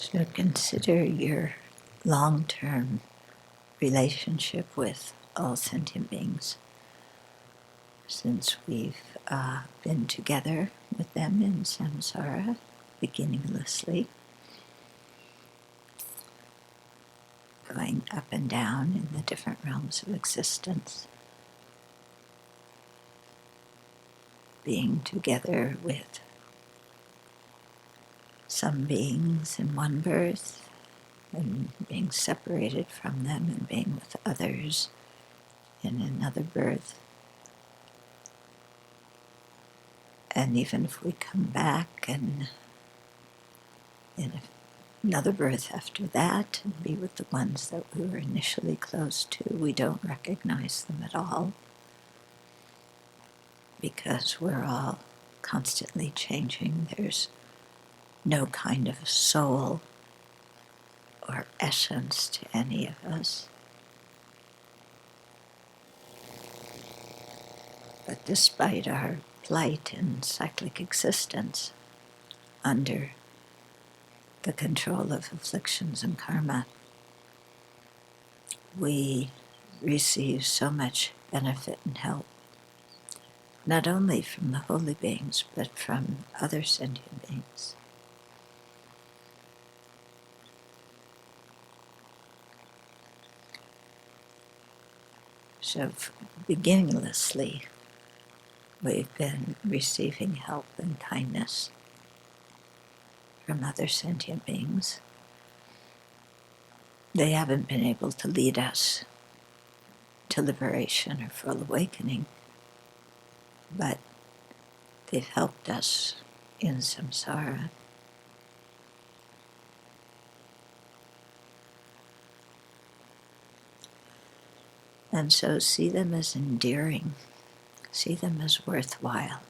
So consider your long-term relationship with all sentient beings. Since we've been together with them in samsara, beginninglessly, going up and down in the different realms of existence, being together with some beings in one birth, and being separated from them and being with others in another birth. And even if we come back and in another birth after that and be with the ones that we were initially close to, we don't recognize them at all because we're all constantly changing. There's no kind of soul or essence to any of us. But despite our plight in cyclic existence, under the control of afflictions and karma, we receive so much benefit and help, not only from the holy beings, but from other sentient beings. So beginninglessly, we've been receiving help and kindness from other sentient beings. They haven't been able to lead us to liberation or full awakening, but they've helped us in samsara. And so see them as endearing, see them as worthwhile.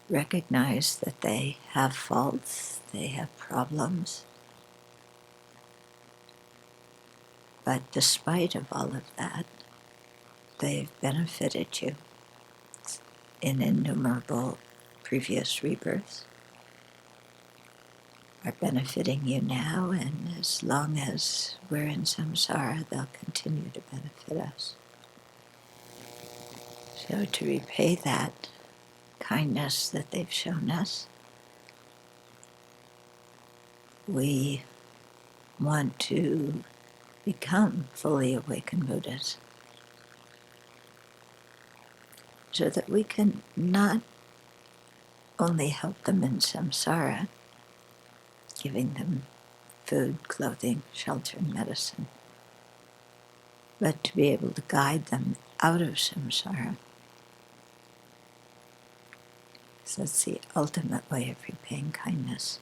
Recognize that they have faults, they have problems, but despite of all of that, they've benefited you in innumerable previous rebirths, are benefiting you now, and as long as we're in samsara, they'll continue to benefit us. So to repay that kindness that they've shown us, we want to become fully awakened Buddhas, so that we can not only help them in samsara, giving them food, clothing, shelter, and medicine, but to be able to guide them out of samsara. So it's the ultimate way of repaying kindness.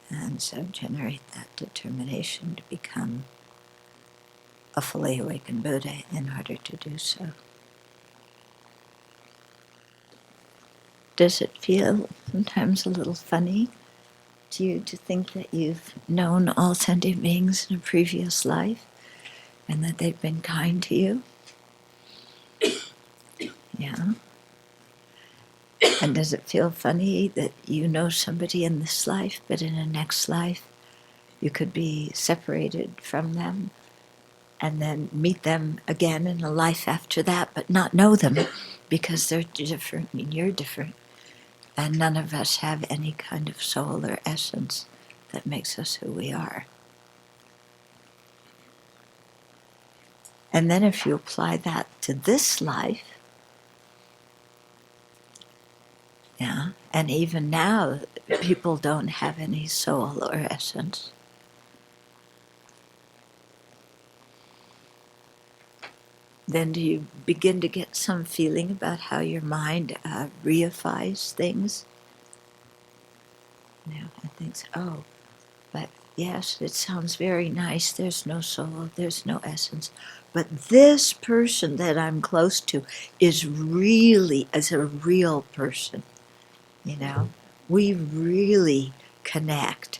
And so generate that determination to become a fully awakened Buddha in order to do so. Does it feel sometimes a little funny to you to think that you've known all sentient beings in a previous life and that they've been kind to you? Yeah. And does it feel funny that you know somebody in this life, but in a next life you could be separated from them and then meet them again in a life after that, but not know them because they're different and you're different? And none of us have any kind of soul or essence that makes us who we are. And then if you apply that to this life, yeah, and even now people don't have any soul or essence. Then do you begin to get some feeling about how your mind reifies things? You know, and thinks, oh, but yes, it sounds very nice. There's no soul, there's no essence. But this person that I'm close to is a real person, you know? We really connect.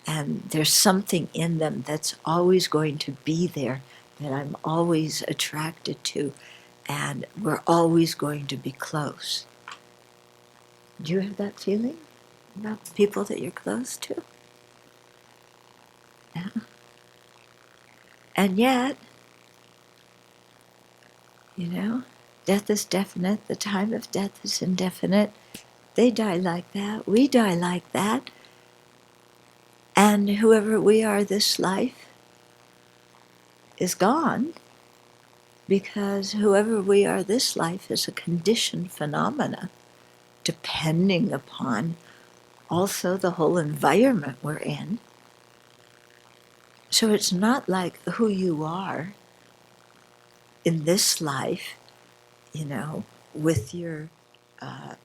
And there's something in them that's always going to be there, that I'm always attracted to. and we're always going to be close. Do you have that feeling about the people that you're close to? Yeah. And yet, death is definite, the time of death is indefinite. They die like that, we die like that. And whoever we are this life is gone, because whoever we are this life is a conditioned phenomena, depending upon also the whole environment we're in. So it's not like who you are in this life, with your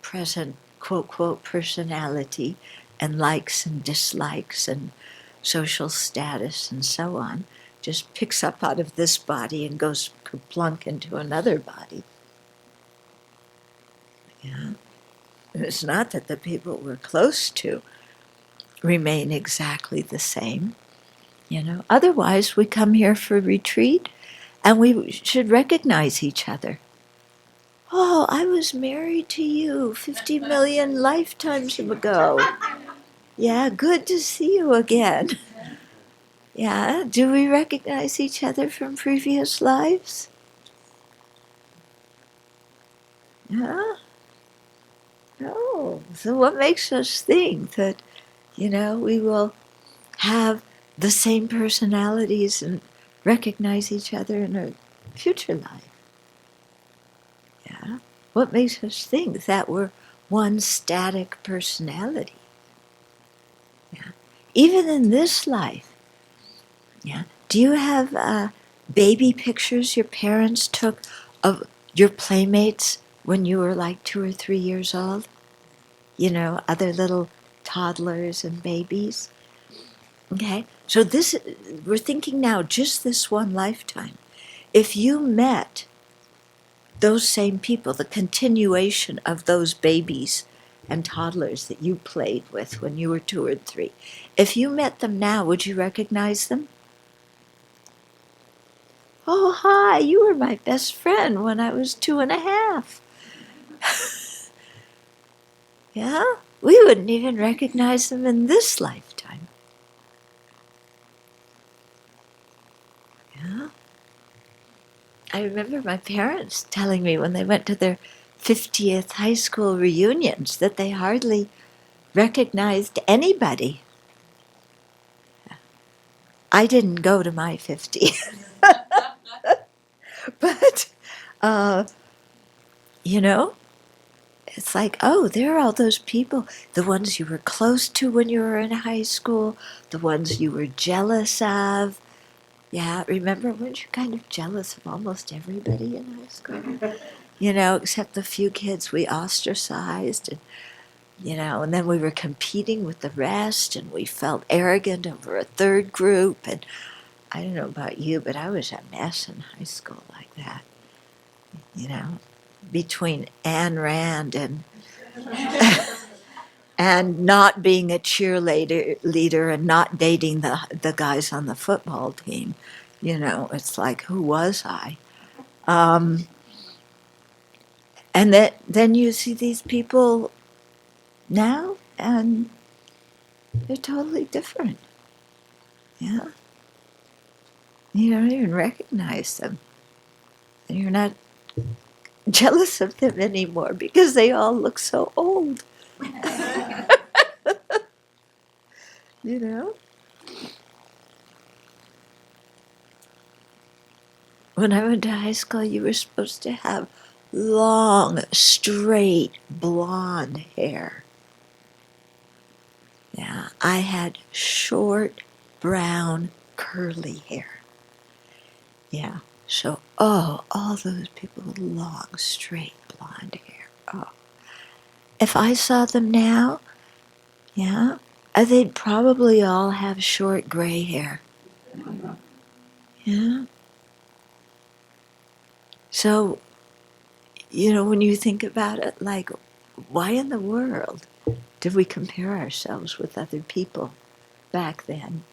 present quote, quote, personality and likes and dislikes and social status and so on, just picks up out of this body and goes plunk into another body. Yeah. And it's not that the people we're close to remain exactly the same. Otherwise we come here for retreat and we should recognize each other. Oh, I was married to you 50 million lifetimes ago. Yeah, good to see you again. Yeah, do we recognize each other from previous lives? Yeah? No. So what makes us think that, we will have the same personalities and recognize each other in a future life? Yeah? What makes us think that we're one static personality? Yeah. Even in this life, yeah. Do you have baby pictures your parents took of your playmates when you were like 2 or 3 years old? Other little toddlers and babies. Okay, so we're thinking now, just this one lifetime. If you met those same people, the continuation of those babies and toddlers that you played with when you were 2 or 3, if you met them now, would you recognize them? Oh, hi, you were my best friend when I was 2.5. Yeah? We wouldn't even recognize them in this lifetime. Yeah? I remember my parents telling me when they went to their 50th high school reunions that they hardly recognized anybody. I didn't go to my 50th. But, it's like, oh, there are all those people, the ones you were close to when you were in high school, the ones you were jealous of. Yeah, remember, weren't you kind of jealous of almost everybody in high school? Except the few kids we ostracized, and then we were competing with the rest, and we felt arrogant over a third group. And I don't know about you, but I was a mess in high school like that. Between Ayn Rand and not being a cheerleader and not dating the guys on the football team. It's like, who was I? And then you see these people now, and they're totally different. Yeah. You don't even recognize them. And you're not jealous of them anymore because they all look so old. you know? When I went to high school, you were supposed to have long, straight, blonde hair. Yeah, I had short, brown, curly hair. Yeah, so, all those people with long, straight, blonde hair. Oh. If I saw them now, yeah, they'd probably all have short gray hair. Yeah. So, when you think about it, like, why in the world did we compare ourselves with other people back then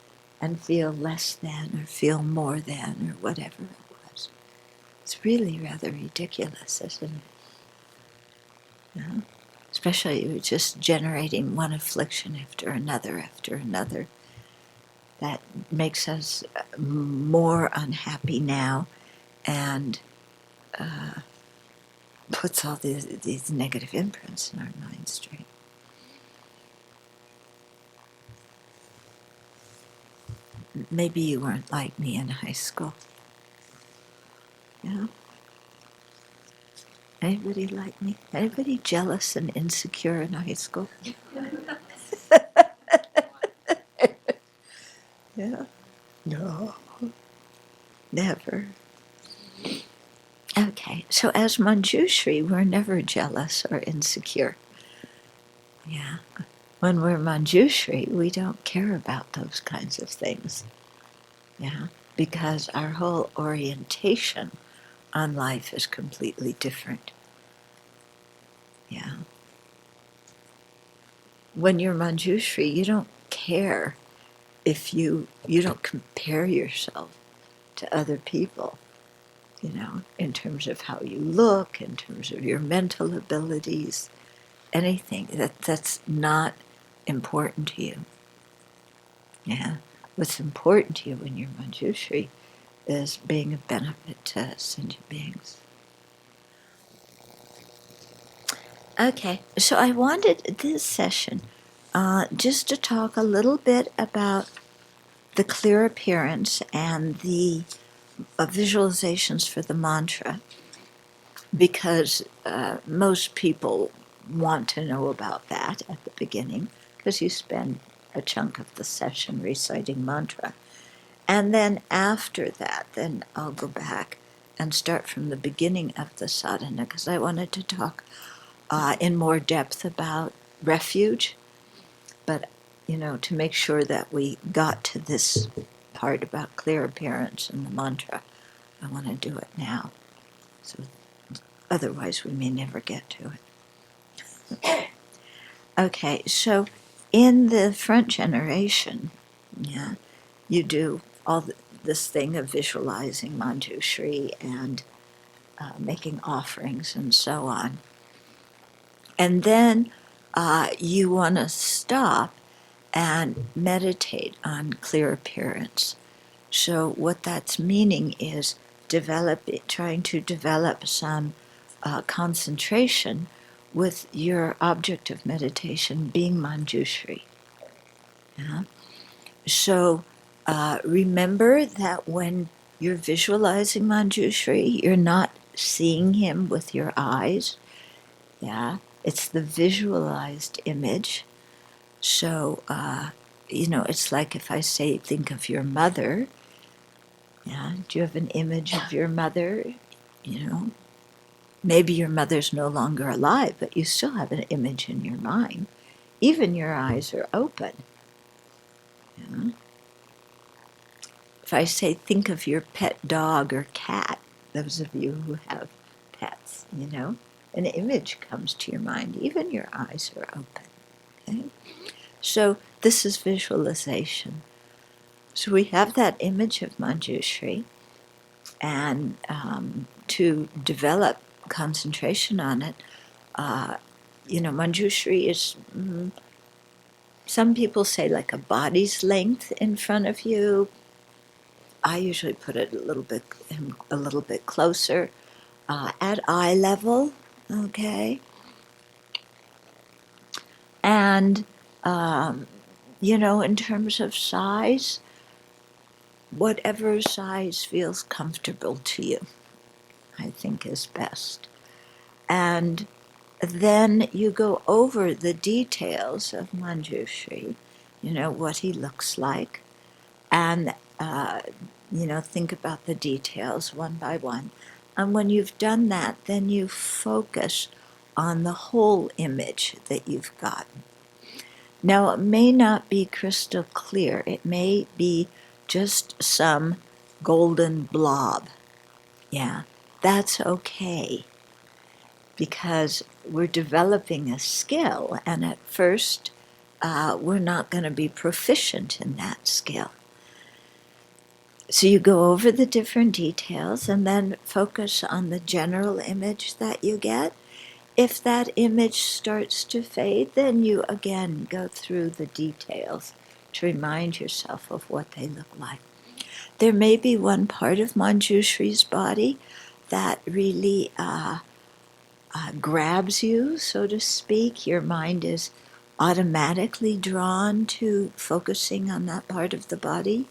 and feel less than or feel more than or whatever it was? It's really rather ridiculous, isn't it? Yeah? Especially you're just generating one affliction after another, that makes us more unhappy now, and puts all these negative imprints in our mind stream. Maybe you weren't like me in high school. Yeah? Anybody like me? Anybody jealous and insecure in high school? Yeah? No. Never. Okay, so as Manjushri, we're never jealous or insecure. Yeah. When we're Manjushri, we don't care about those kinds of things. Yeah. Because our whole orientation on life is completely different. Yeah. When you're Manjushri, you don't care if you don't compare yourself to other people, in terms of how you look, in terms of your mental abilities, anything. That's not important to you. Yeah. What's important to you when you're Manjushri is being of benefit to sentient beings. Okay, so I wanted this session just to talk a little bit about the clear appearance and the visualizations for the mantra, because most people want to know about that at the beginning, because you spend a chunk of the session reciting mantra. And then after that, then I'll go back and start from the beginning of the sadhana, because I wanted to talk in more depth about refuge, but to make sure that we got to this part about clear appearance and the mantra, I want to do it now. So otherwise we may never get to it. Okay, so in the front generation, yeah, you do all this thing of visualizing Manjushri and making offerings and so on. And then you want to stop and meditate on clear appearance. So what that's meaning is trying to develop some concentration with your object of meditation being Manjushri. Yeah? So remember that when you're visualizing Manjushri, you're not seeing him with your eyes. Yeah, it's the visualized image. So, it's like if I say, think of your mother. Yeah, do you have an image of your mother? Maybe your mother's no longer alive, but you still have an image in your mind. Even your eyes are open. Yeah? If I say, think of your pet dog or cat, those of you who have pets, an image comes to your mind. Even your eyes are open. Okay? So this is visualization. So we have that image of Manjushri, and to develop concentration on it, Manjushri is, some people say like a body's length in front of you. I usually put it a little bit closer, at eye level, okay? And, in terms of size, whatever size feels comfortable to you, I think is best. And then you go over the details of Manjushri, what he looks like, and, think about the details one by one. And when you've done that, then you focus on the whole image that you've got. Now, it may not be crystal clear. It may be just some golden blob. Yeah, that's okay, because we're developing a skill, and at first we're not going to be proficient in that skill. So you go over the different details and then focus on the general image that you get. If that image starts to fade, then you again go through the details to remind yourself of what they look like. There may be one part of Manjushri's body that really grabs you, so to speak. Your mind is automatically drawn to focusing on that part of the body.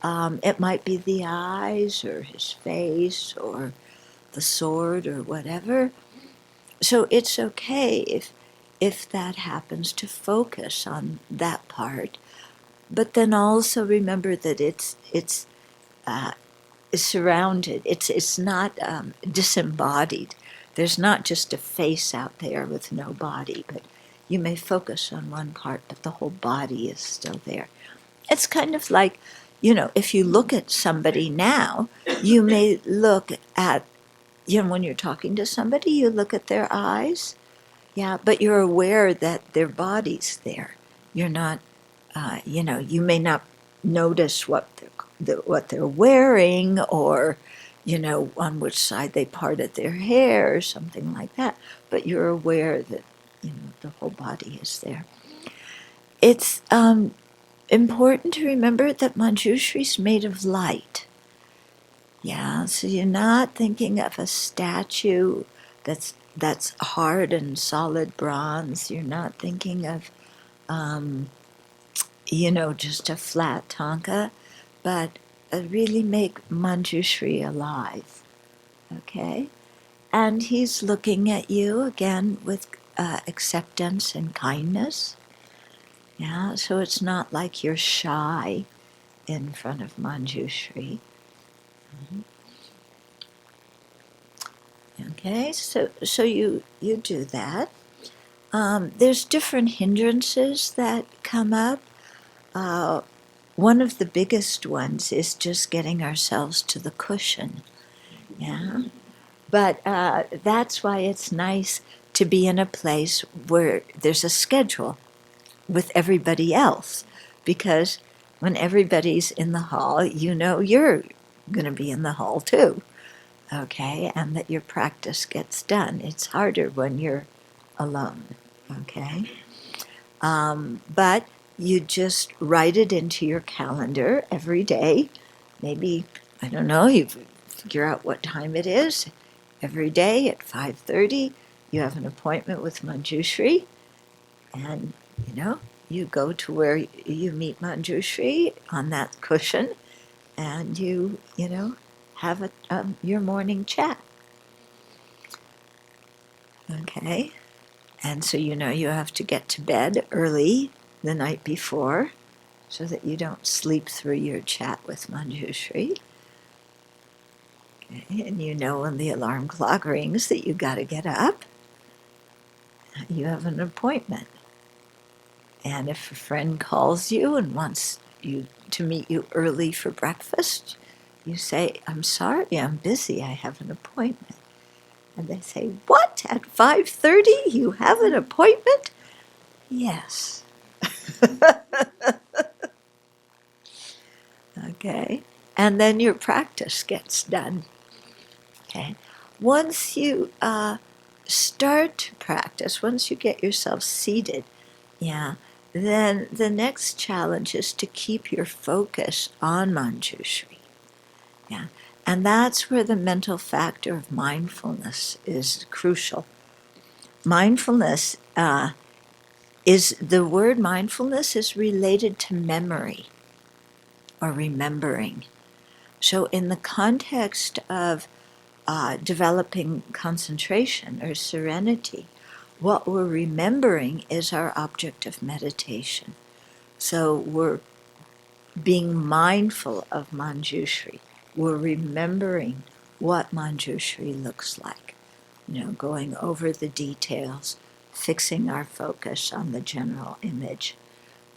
It might be the eyes or his face or the sword or whatever. So it's okay if that happens to focus on that part, but then also remember that it's surrounded. It's not disembodied. There's not just a face out there with no body, but you may focus on one part, but the whole body is still there. It's kind of like, if you look at somebody now, you may look at, when you're talking to somebody, you look at their eyes, yeah, but you're aware that their body's there. You're not, you may not notice what they're wearing, or, on which side they parted their hair or something like that. But you're aware that, the whole body is there. It's important to remember that Manjushri's made of light. Yeah, so you're not thinking of a statue that's hard and solid bronze. You're not thinking of, just a flat tanka, but really make Manjushri alive, okay? And he's looking at you again with acceptance and kindness. Yeah, so it's not like you're shy in front of Manjushri. Okay, so you do that. There's different hindrances that come up. One of the biggest ones is just getting ourselves to the cushion. Yeah, but that's why it's nice to be in a place where there's a schedule with everybody else, because when everybody's in the hall, you're going to be in the hall too. Okay, and that your practice gets done. It's harder when you're alone, okay? But you just write it into your calendar every day. Maybe, I don't know, you figure out what time it is. Every day at 5:30, you have an appointment with Manjushri, and, you go to where you meet Manjushri on that cushion, and you have your morning chat. Okay, and so you have to get to bed early the night before so that you don't sleep through your chat with Manjushri. Okay, and when the alarm clock rings that you got to get up, you have an appointment. And if a friend calls you and wants you to meet you early for breakfast, you say, "I'm sorry, I'm busy, I have an appointment." And they say, "What? At 5:30 you have an appointment?" Yes. Okay. And then your practice gets done. Okay. Once you start to practice, once you get yourself seated, yeah, then the next challenge is to keep your focus on Manjushri. Yeah. And that's where the mental factor of mindfulness is crucial. Mindfulness the word mindfulness is related to memory or remembering. So in the context of developing concentration or serenity, what we're remembering is our object of meditation. So we're being mindful of Manjushri. We're remembering what Manjushri looks like. Going over the details, fixing our focus on the general image.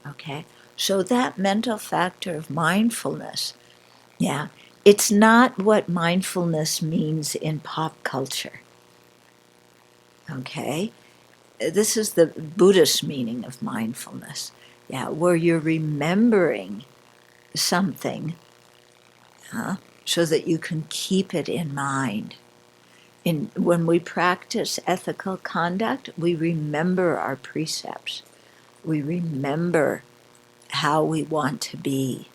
Okay? So that mental factor of mindfulness, yeah, it's not what mindfulness means in pop culture. Okay? This is the Buddhist meaning of mindfulness. Yeah, where you're remembering something so that you can keep it in mind. When we practice ethical conduct, we remember our precepts. We remember how we want to be.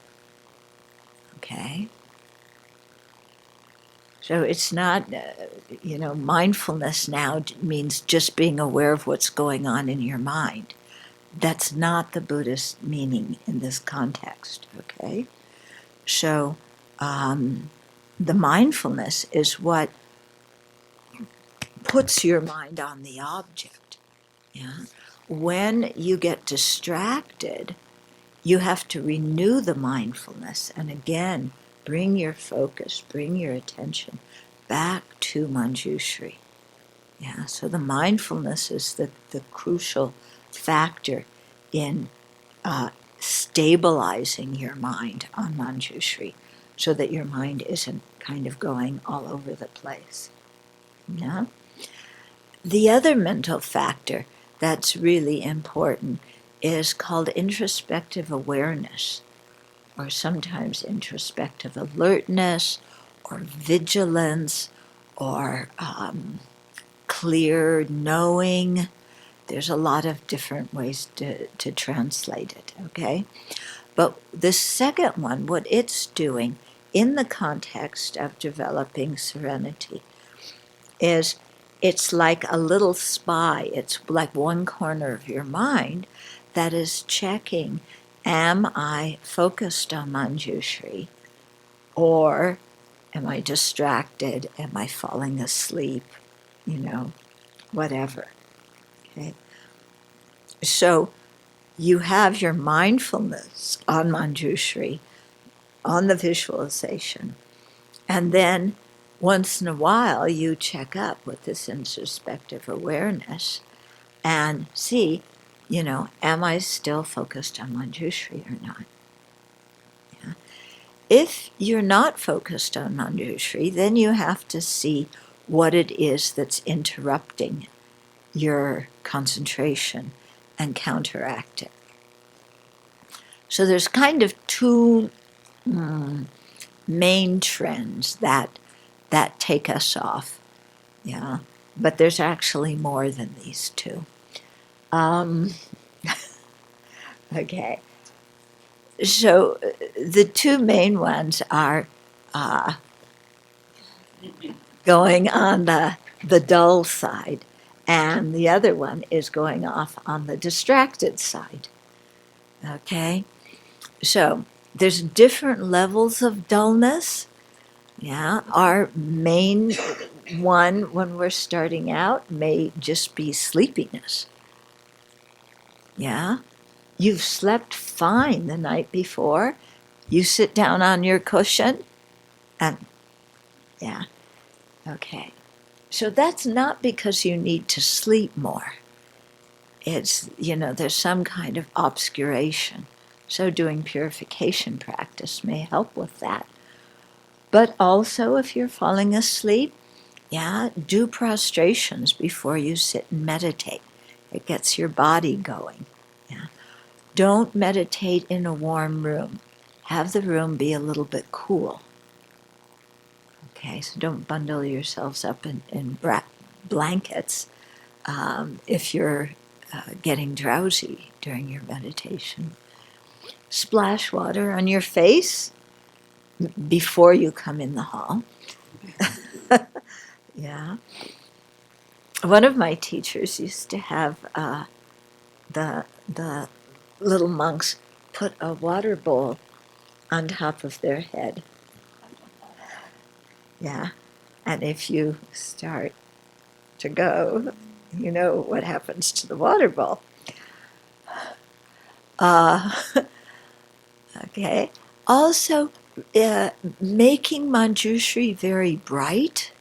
Okay? So it's not, mindfulness now means just being aware of what's going on in your mind. That's not the Buddhist meaning in this context, okay? So the mindfulness is what puts your mind on the object. Yeah? When you get distracted, you have to renew the mindfulness and again bring your focus, bring your attention back to Manjushri. Yeah, so the mindfulness is the crucial factor in stabilizing your mind on Manjushri so that your mind isn't kind of going all over the place. Yeah? The other mental factor that's really important is called introspective awareness, or sometimes introspective alertness, or vigilance, or clear knowing. There's a lot of different ways to translate it, okay? But the second one, what it's doing in the context of developing serenity, is it's like a little spy. It's like one corner of your mind that is checking, am I focused on Manjushri? Or am I distracted? Am I falling asleep? Whatever. Okay. So you have your mindfulness on Manjushri, on the visualization, and then once in a while you check up with this introspective awareness and see, am I still focused on Manjushri or not? Yeah. If you're not focused on Manjushri, then you have to see what it is that's interrupting your concentration and counteract it. So there's kind of two main trends that take us off. Yeah, but there's actually more than these two. Okay. So the two main ones are going on the dull side, and the other one is going off on the distracted side. Okay? So there's different levels of dullness. Yeah, our main one when we're starting out may just be sleepiness. Yeah, you've slept fine the night before. You sit down on your cushion and, yeah, okay. So that's not because you need to sleep more. It's, there's some kind of obscuration. So doing purification practice may help with that. But also if you're falling asleep, do prostrations before you sit and meditate. It gets your body going. Yeah. Don't meditate in a warm room. Have the room be a little bit cool. Okay, so don't bundle yourselves up in blankets if you're getting drowsy during your meditation. Splash water on your face before you come in the hall. Yeah. One of my teachers used to have the little monks put a water bowl on top of their head. Yeah. And if you start to go, you know what happens to the water bowl. Okay. Also, making Manjushri very bright,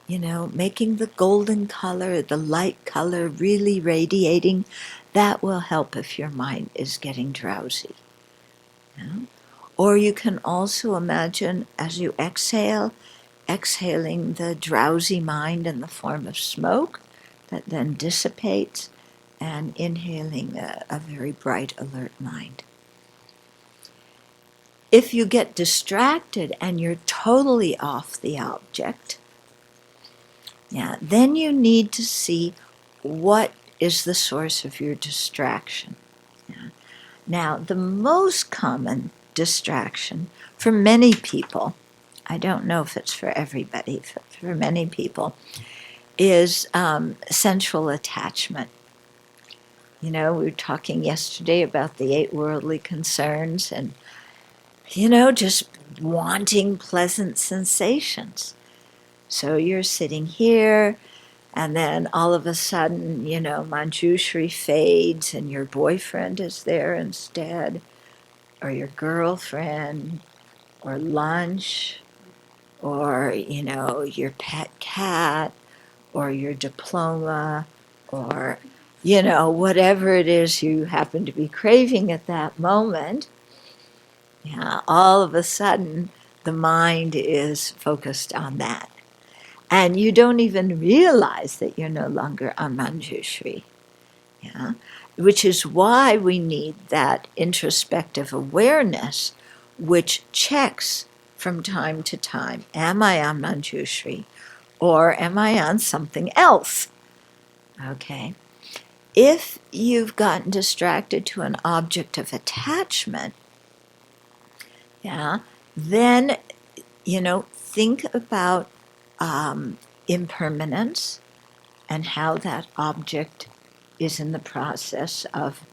making the golden color, the light color really radiating, that will help if your mind is getting drowsy. Yeah? Or you can also imagine as you exhale, exhaling the drowsy mind in the form of smoke that then dissipates, and inhaling a very bright, alert mind. if you get distracted and you're totally off the object, then you need to see what is the source of your distraction. Now, the most common distraction for many people, I don't know if it's for everybody, but for many people, is sensual attachment. We were talking yesterday about the 8 worldly concerns and, just wanting pleasant sensations. So you're sitting here, and then all of a sudden, Manjushri fades and your boyfriend is there instead, or your girlfriend, or lunch, or, your pet cat, or your diploma, or, whatever it is you happen to be craving at that moment. All of a sudden, the mind is focused on that. And you don't even realize that you're no longer on Manjushri. Which is why we need that introspective awareness, which checks from time to time, am I on Manjushri or am I on something else? Okay. If you've gotten distracted to an object of attachment, then, think about impermanence and how that object is in the process of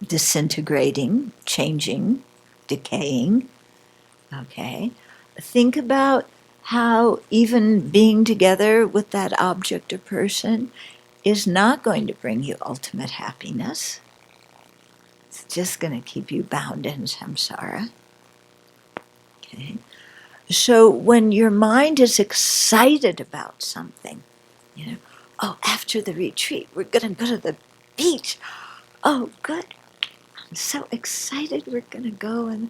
disintegrating, changing, decaying. Okay. Think about how even being together with that object or person is not going to bring you ultimate happiness. It's just going to keep you bound in samsara. Okay. So when your mind is excited about something, after the retreat, we're going to go to the beach. Oh, good. I'm so excited we're going to go, and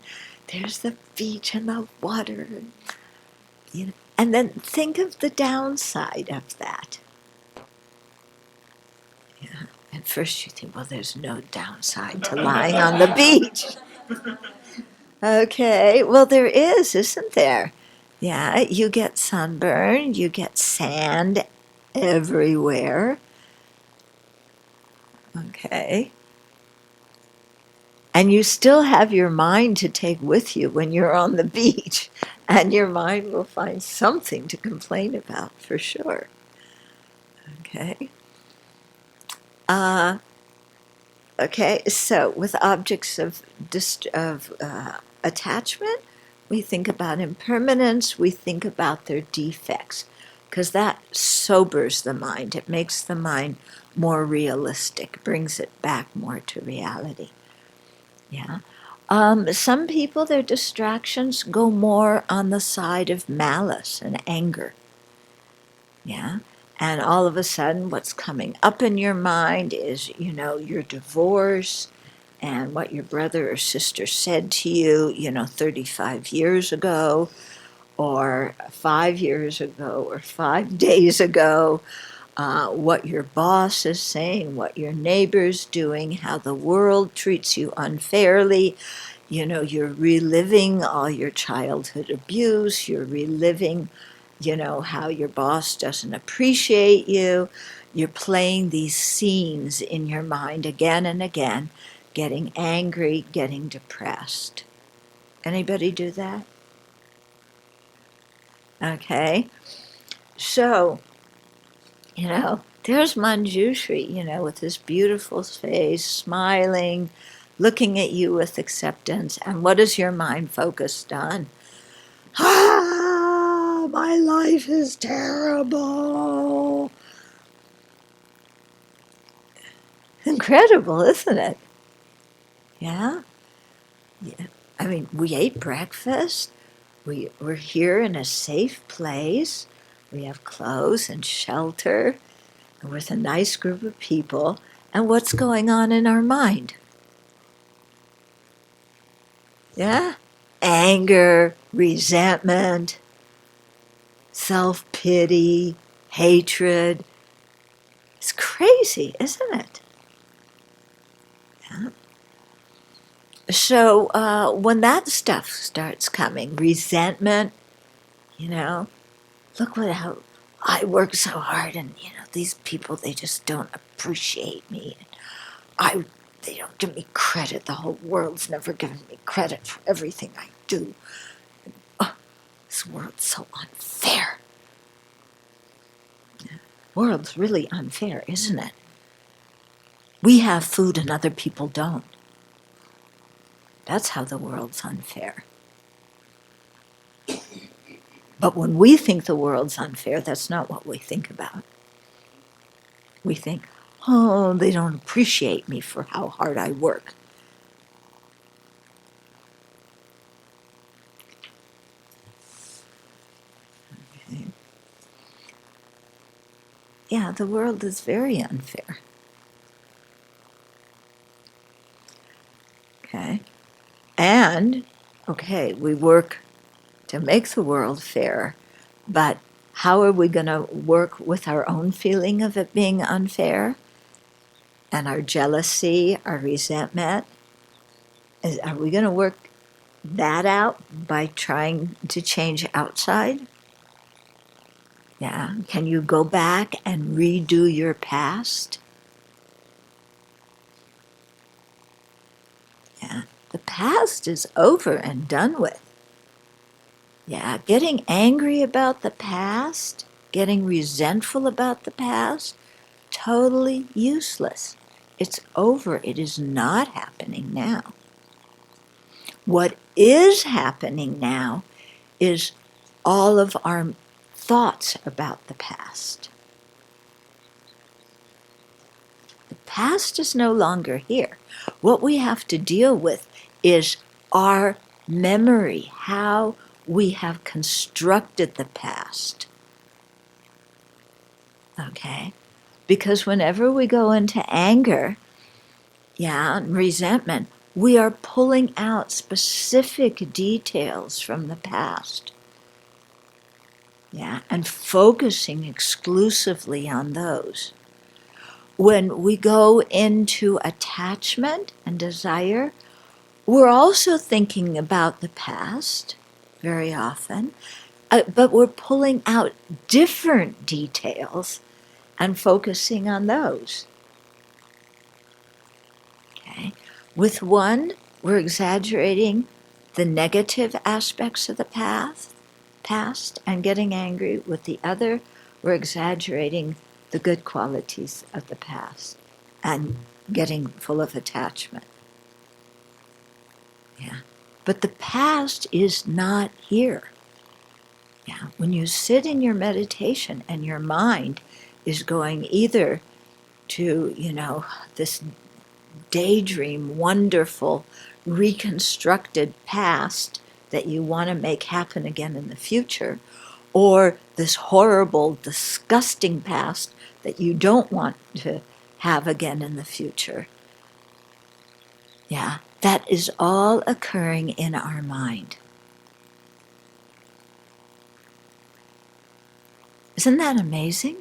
there's the beach and the water. And then think of the downside of that. At first you think, well, there's no downside to lying on the beach. Okay, well, there is, isn't there? You get sunburn, you get sand everywhere. Okay. And you still have your mind to take with you when you're on the beach, and your mind will find something to complain about for sure. Okay. Okay, so with objects of attachment, we think about impermanence, we think about their defects, because that sobers the mind. It makes the mind more realistic, brings it back more to reality. Some people, their distractions go more on the side of malice and anger. And all of a sudden, what's coming up in your mind is, your divorce and what your brother or sister said to you, 35 years ago, or 5 years ago, or 5 days ago, what your boss is saying, what your neighbor's doing, how the world treats you unfairly. You're reliving all your childhood abuse, you're reliving how your boss doesn't appreciate you. You're playing these scenes in your mind again and again, getting angry, getting depressed. Anybody do that? Okay. So, there's Manjushri, with his beautiful face, smiling, looking at you with acceptance. And what is your mind focused on? My life is terrible. Incredible, isn't it? Yeah. I mean, we ate breakfast. We're here in a safe place. We have clothes and shelter. And we're with a nice group of people. And what's going on in our mind? Anger, resentment, self-pity, hatred. It's crazy, isn't it? So when that stuff starts coming, resentment, look how I work so hard, and these people, they just don't appreciate me. They don't give me credit. The whole world's never given me credit for everything I do. Oh, this world's so unfair. The world's really unfair, isn't it? We have food and other people don't. That's how the world's unfair. But when we think the world's unfair, that's not what we think about. We think, oh, they don't appreciate me for how hard I work. Okay. Yeah, the world is very unfair. Okay. And, okay, we work to make the world fair, but how are we going to work with our own feeling of it being unfair? And our jealousy, our resentment? Are we going to work that out by trying to change outside? Yeah. Can you go back and redo your past? Yeah. The past is over and done with. Yeah. Getting angry about the past, getting resentful about the past, totally useless. It's over. It is not happening now. What is happening now is all of our thoughts about the past. The past is no longer here. What we have to deal with is our memory, how we have constructed the past. Okay? Because whenever we go into anger, and resentment, we are pulling out specific details from the past. And focusing exclusively on those. When we go into attachment and desire, we're also thinking about the past very often, but we're pulling out different details and focusing on those. Okay. With one, we're exaggerating the negative aspects of the past and getting angry. With the other, we're exaggerating the good qualities of the past and getting full of attachment. But the past is not here. When you sit in your meditation and your mind is going either to, this daydream, wonderful, reconstructed past that you want to make happen again in the future, or this horrible, disgusting past that you don't want to have again in the future. That is all occurring in our mind. Isn't that amazing?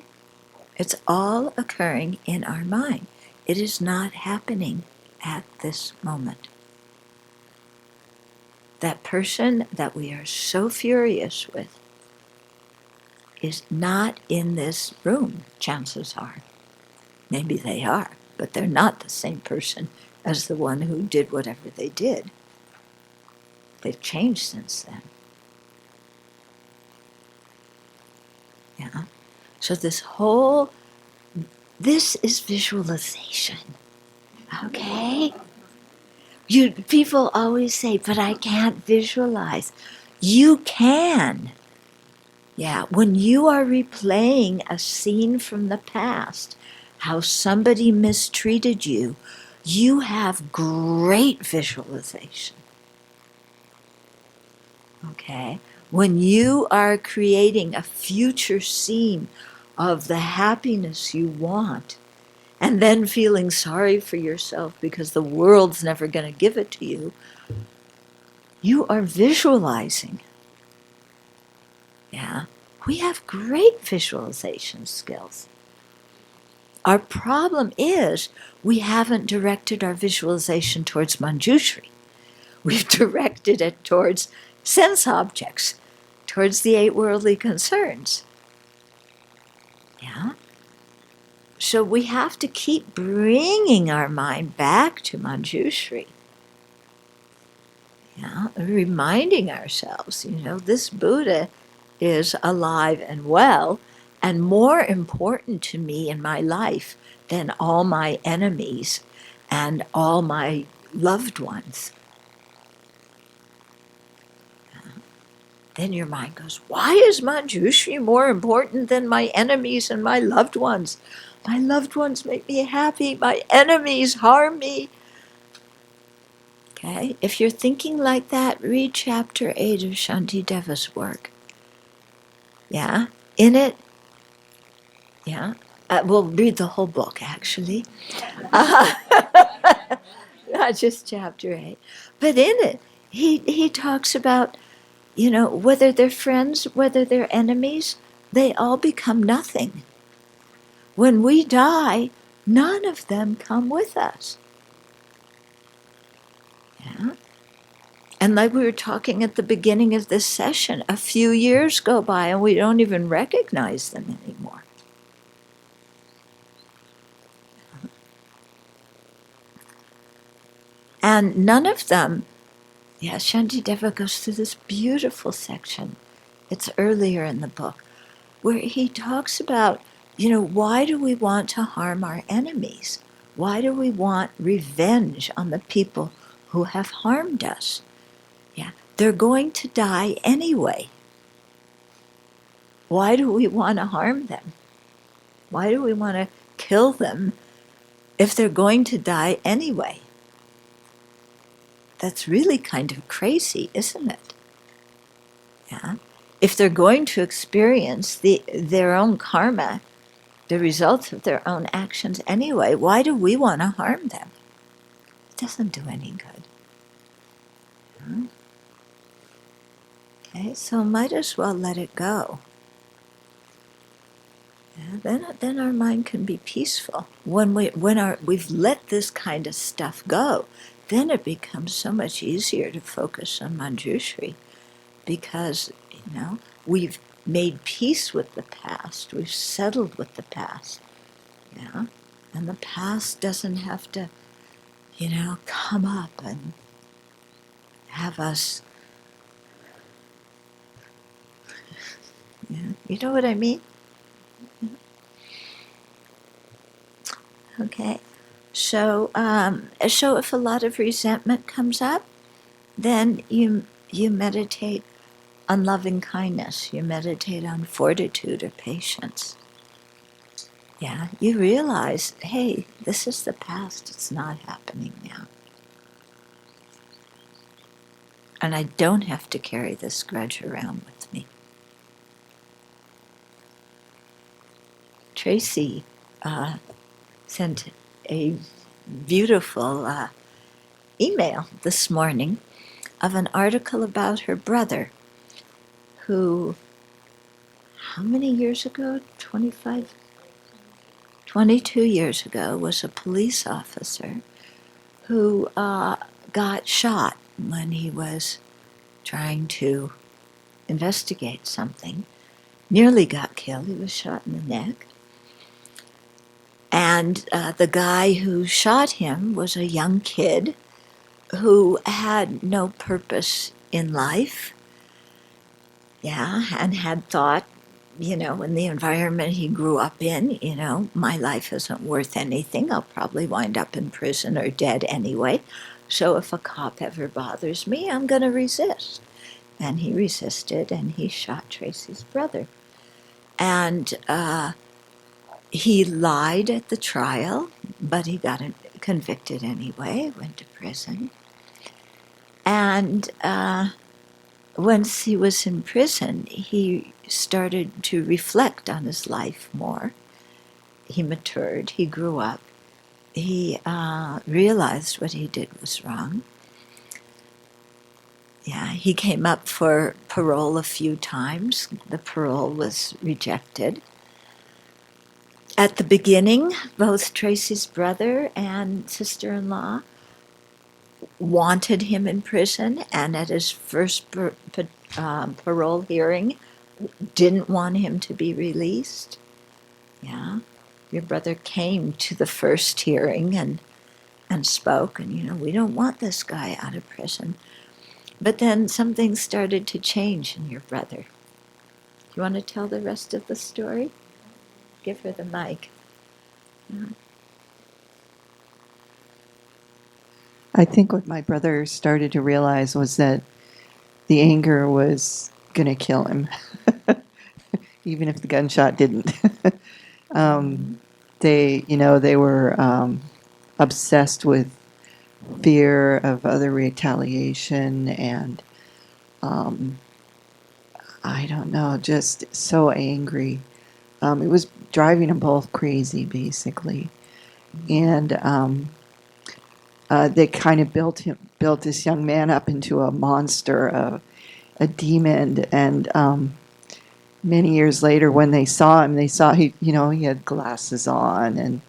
It's all occurring in our mind. It is not happening at this moment. That person that we are so furious with is not in this room, chances are. Maybe they are, but they're not the same person as the one who did whatever they did. They've changed since then. So this is visualization, okay? People always say, but I can't visualize. You can. When you are replaying a scene from the past, how somebody mistreated you, you have great visualization. Okay? When you are creating a future scene of the happiness you want, and then feeling sorry for yourself because the world's never going to give it to you, you are visualizing. We have great visualization skills. Our problem is we haven't directed our visualization towards Manjushri. We've directed it towards sense objects, towards the 8 worldly concerns. Yeah? So we have to keep bringing our mind back to Manjushri. Yeah? Reminding ourselves, this Buddha is alive and well, and more important to me in my life than all my enemies and all my loved ones. Then your mind goes, why is Manjushri more important than my enemies and my loved ones? My loved ones make me happy. My enemies harm me. Okay? If you're thinking like that, read chapter 8 of Shantideva's work. Yeah? In it, yeah? We'll read the whole book, actually. Not just chapter 8. But in it, he talks about, whether they're friends, whether they're enemies, they all become nothing. When we die, none of them come with us. Yeah? And like we were talking at the beginning of this session, a few years go by and we don't even recognize them anymore. And none of them, Shantideva goes through this beautiful section. It's earlier in the book, where he talks about, why do we want to harm our enemies? Why do we want revenge on the people who have harmed us? Yeah, they're going to die anyway. Why do we want to harm them? Why do we want to kill them if they're going to die anyway? That's really kind of crazy, isn't it? Yeah. If they're going to experience their own karma, the results of their own actions anyway, why do we want to harm them? It doesn't do any good. Okay, so might as well let it go. Yeah, then our mind can be peaceful. When we've let this kind of stuff go, then it becomes so much easier to focus on Manjushri, because we've made peace with the past. We've settled with the past. Yeah, and the past doesn't have to, come up and have us. You know what I mean? Okay. So if a lot of resentment comes up, then you meditate on loving kindness. You meditate on fortitude or patience. Yeah, you realize, hey, this is the past. It's not happening now. And I don't have to carry this grudge around with me. Tracy sent a beautiful email this morning of an article about her brother who, how many years ago? 25? 22 years ago, was a police officer who got shot when he was trying to investigate something. Nearly got killed. He was shot in the neck. And the guy who shot him was a young kid who had no purpose in life. Yeah, and had thought, in the environment he grew up in, my life isn't worth anything. I'll probably wind up in prison or dead anyway. So if a cop ever bothers me, I'm going to resist. And he resisted, and he shot Tracy's brother. And he lied at the trial, but he got convicted anyway, went to prison. And once he was in prison, he started to reflect on his life more. He matured, he grew up, he realized what he did was wrong. Yeah, he came up for parole a few times. The parole was rejected. At the beginning, both Tracy's brother and sister-in-law wanted him in prison, and at his first parole hearing, didn't want him to be released. Yeah. Your brother came to the first hearing and spoke, and we don't want this guy out of prison. But then something started to change in your brother. You want to tell the rest of the story? Give her the mic. Yeah. I think what my brother started to realize was that the anger was going to kill him, even if the gunshot didn't. They were obsessed with fear of other retaliation, and I don't know, just so angry. It was driving them both crazy, basically, and they kind of built this young man up into a monster, a demon, and many years later, when they saw him, they saw he had glasses on, and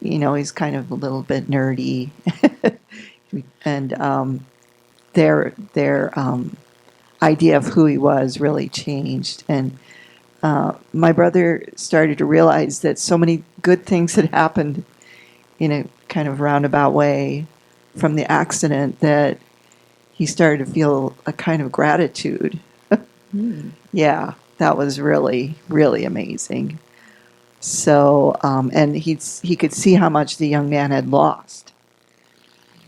he's kind of a little bit nerdy, and their idea of who he was really changed. And my brother started to realize that so many good things had happened in a kind of roundabout way from the accident that he started to feel a kind of gratitude. Yeah, that was really, really amazing. So, and he could see how much the young man had lost.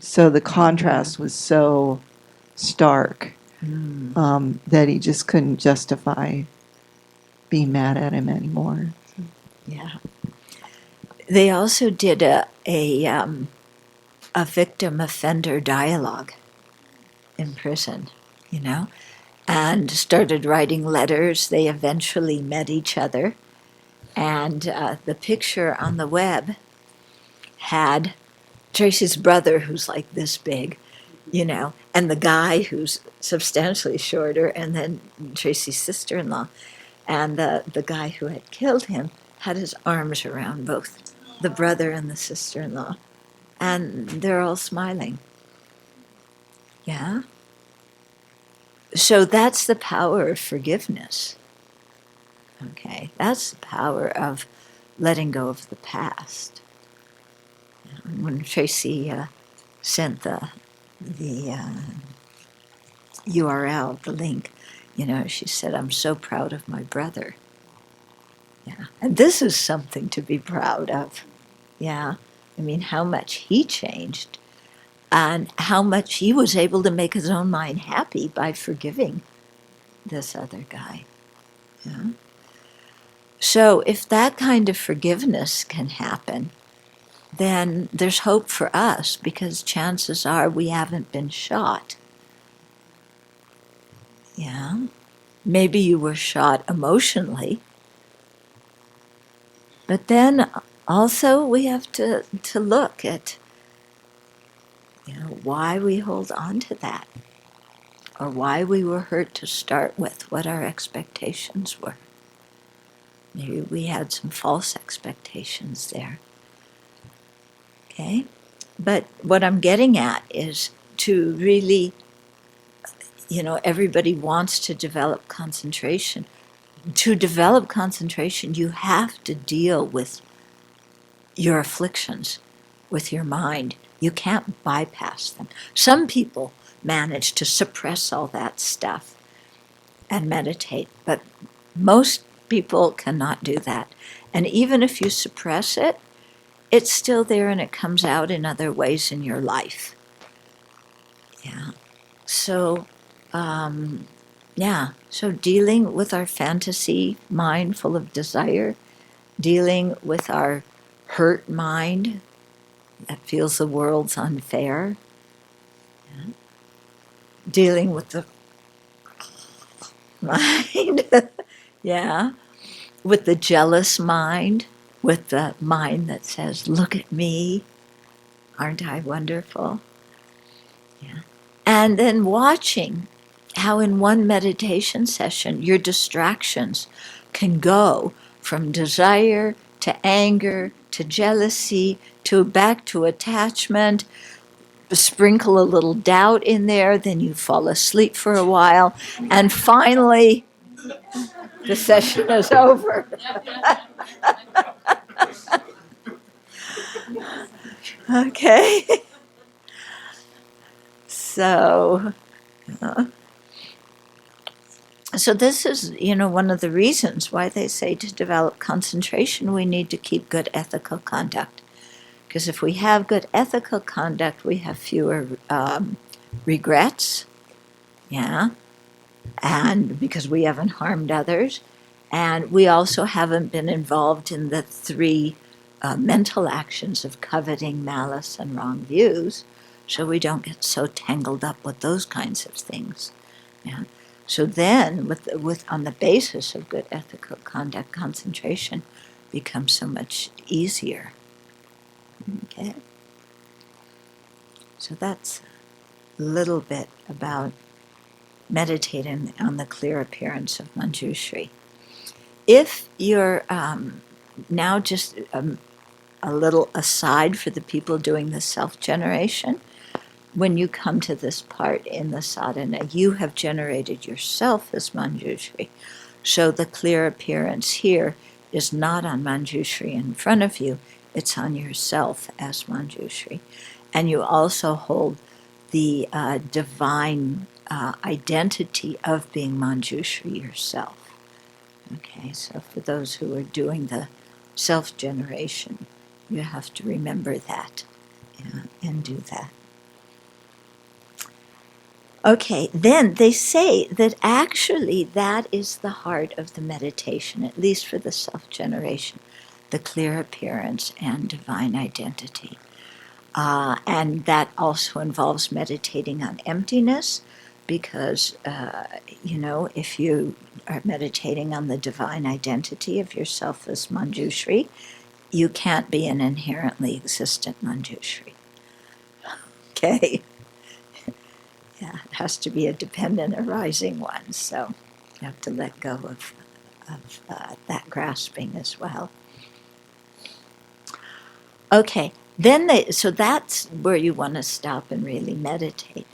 So the contrast was so stark that he just couldn't justify being mad at him anymore. Yeah. They also did a victim offender dialogue in prison, and started writing letters. They eventually met each other, and the picture on the web had Tracy's brother, who's like this big, and the guy who's substantially shorter, and then Tracy's sister-in-law. And the guy who had killed him had his arms around both the brother and the sister-in-law. And they're all smiling. Yeah? So that's the power of forgiveness. Okay? That's the power of letting go of the past. When Tracy sent the URL, the link, she said, "I'm so proud of my brother." Yeah. And this is something to be proud of. Yeah. I mean, how much he changed and how much he was able to make his own mind happy by forgiving this other guy. Yeah. So if that kind of forgiveness can happen, then there's hope for us, because chances are we haven't been shot. Yeah. Maybe you were shot emotionally, but then also we have to look at why we hold on to that, or why we were hurt to start with, what our expectations were. Maybe we had some false expectations there. Okay? But what I'm getting at is to really, everybody wants to develop concentration. To develop concentration, you have to deal with your afflictions, with your mind. You can't bypass them. Some people manage to suppress all that stuff and meditate, but most people cannot do that. And even if you suppress it, it's still there, and it comes out in other ways in your life. Yeah. So, so dealing with our fantasy mind full of desire, dealing with our hurt mind that feels the world's unfair, dealing with the mind, yeah, with the jealous mind, with the mind that says, "Look at me, aren't I wonderful?" Yeah. And then watching how in one meditation session your distractions can go from desire to anger to jealousy to back to attachment, sprinkle a little doubt in there, then you fall asleep for a while, and finally the session is over. Okay. So, so this is, one of the reasons why they say to develop concentration, we need to keep good ethical conduct. Because if we have good ethical conduct, we have fewer regrets, yeah, and because we haven't harmed others, and we also haven't been involved in the three mental actions of coveting, malice, and wrong views, so we don't get so tangled up with those kinds of things. Yeah. So then, with on the basis of good ethical conduct, concentration becomes so much easier. Okay. So that's a little bit about meditating on the clear appearance of Manjushri. If you're now just a little aside for the people doing the self-generation, when you come to this part in the sadhana, you have generated yourself as Manjushri. So the clear appearance here is not on Manjushri in front of you, it's on yourself as Manjushri. And you also hold the divine identity of being Manjushri yourself. Okay, so for those who are doing the self-generation, you have to remember that, and do that. Okay, then they say that actually that is the heart of the meditation, at least for the self-generation, the clear appearance and divine identity. And that also involves meditating on emptiness, because, if you are meditating on the divine identity of yourself as Manjushri, you can't be an inherently existent Manjushri. Okay? Yeah, it has to be a dependent arising one, so you have to let go of that grasping as well. Okay, so that's where you want to stop and really meditate.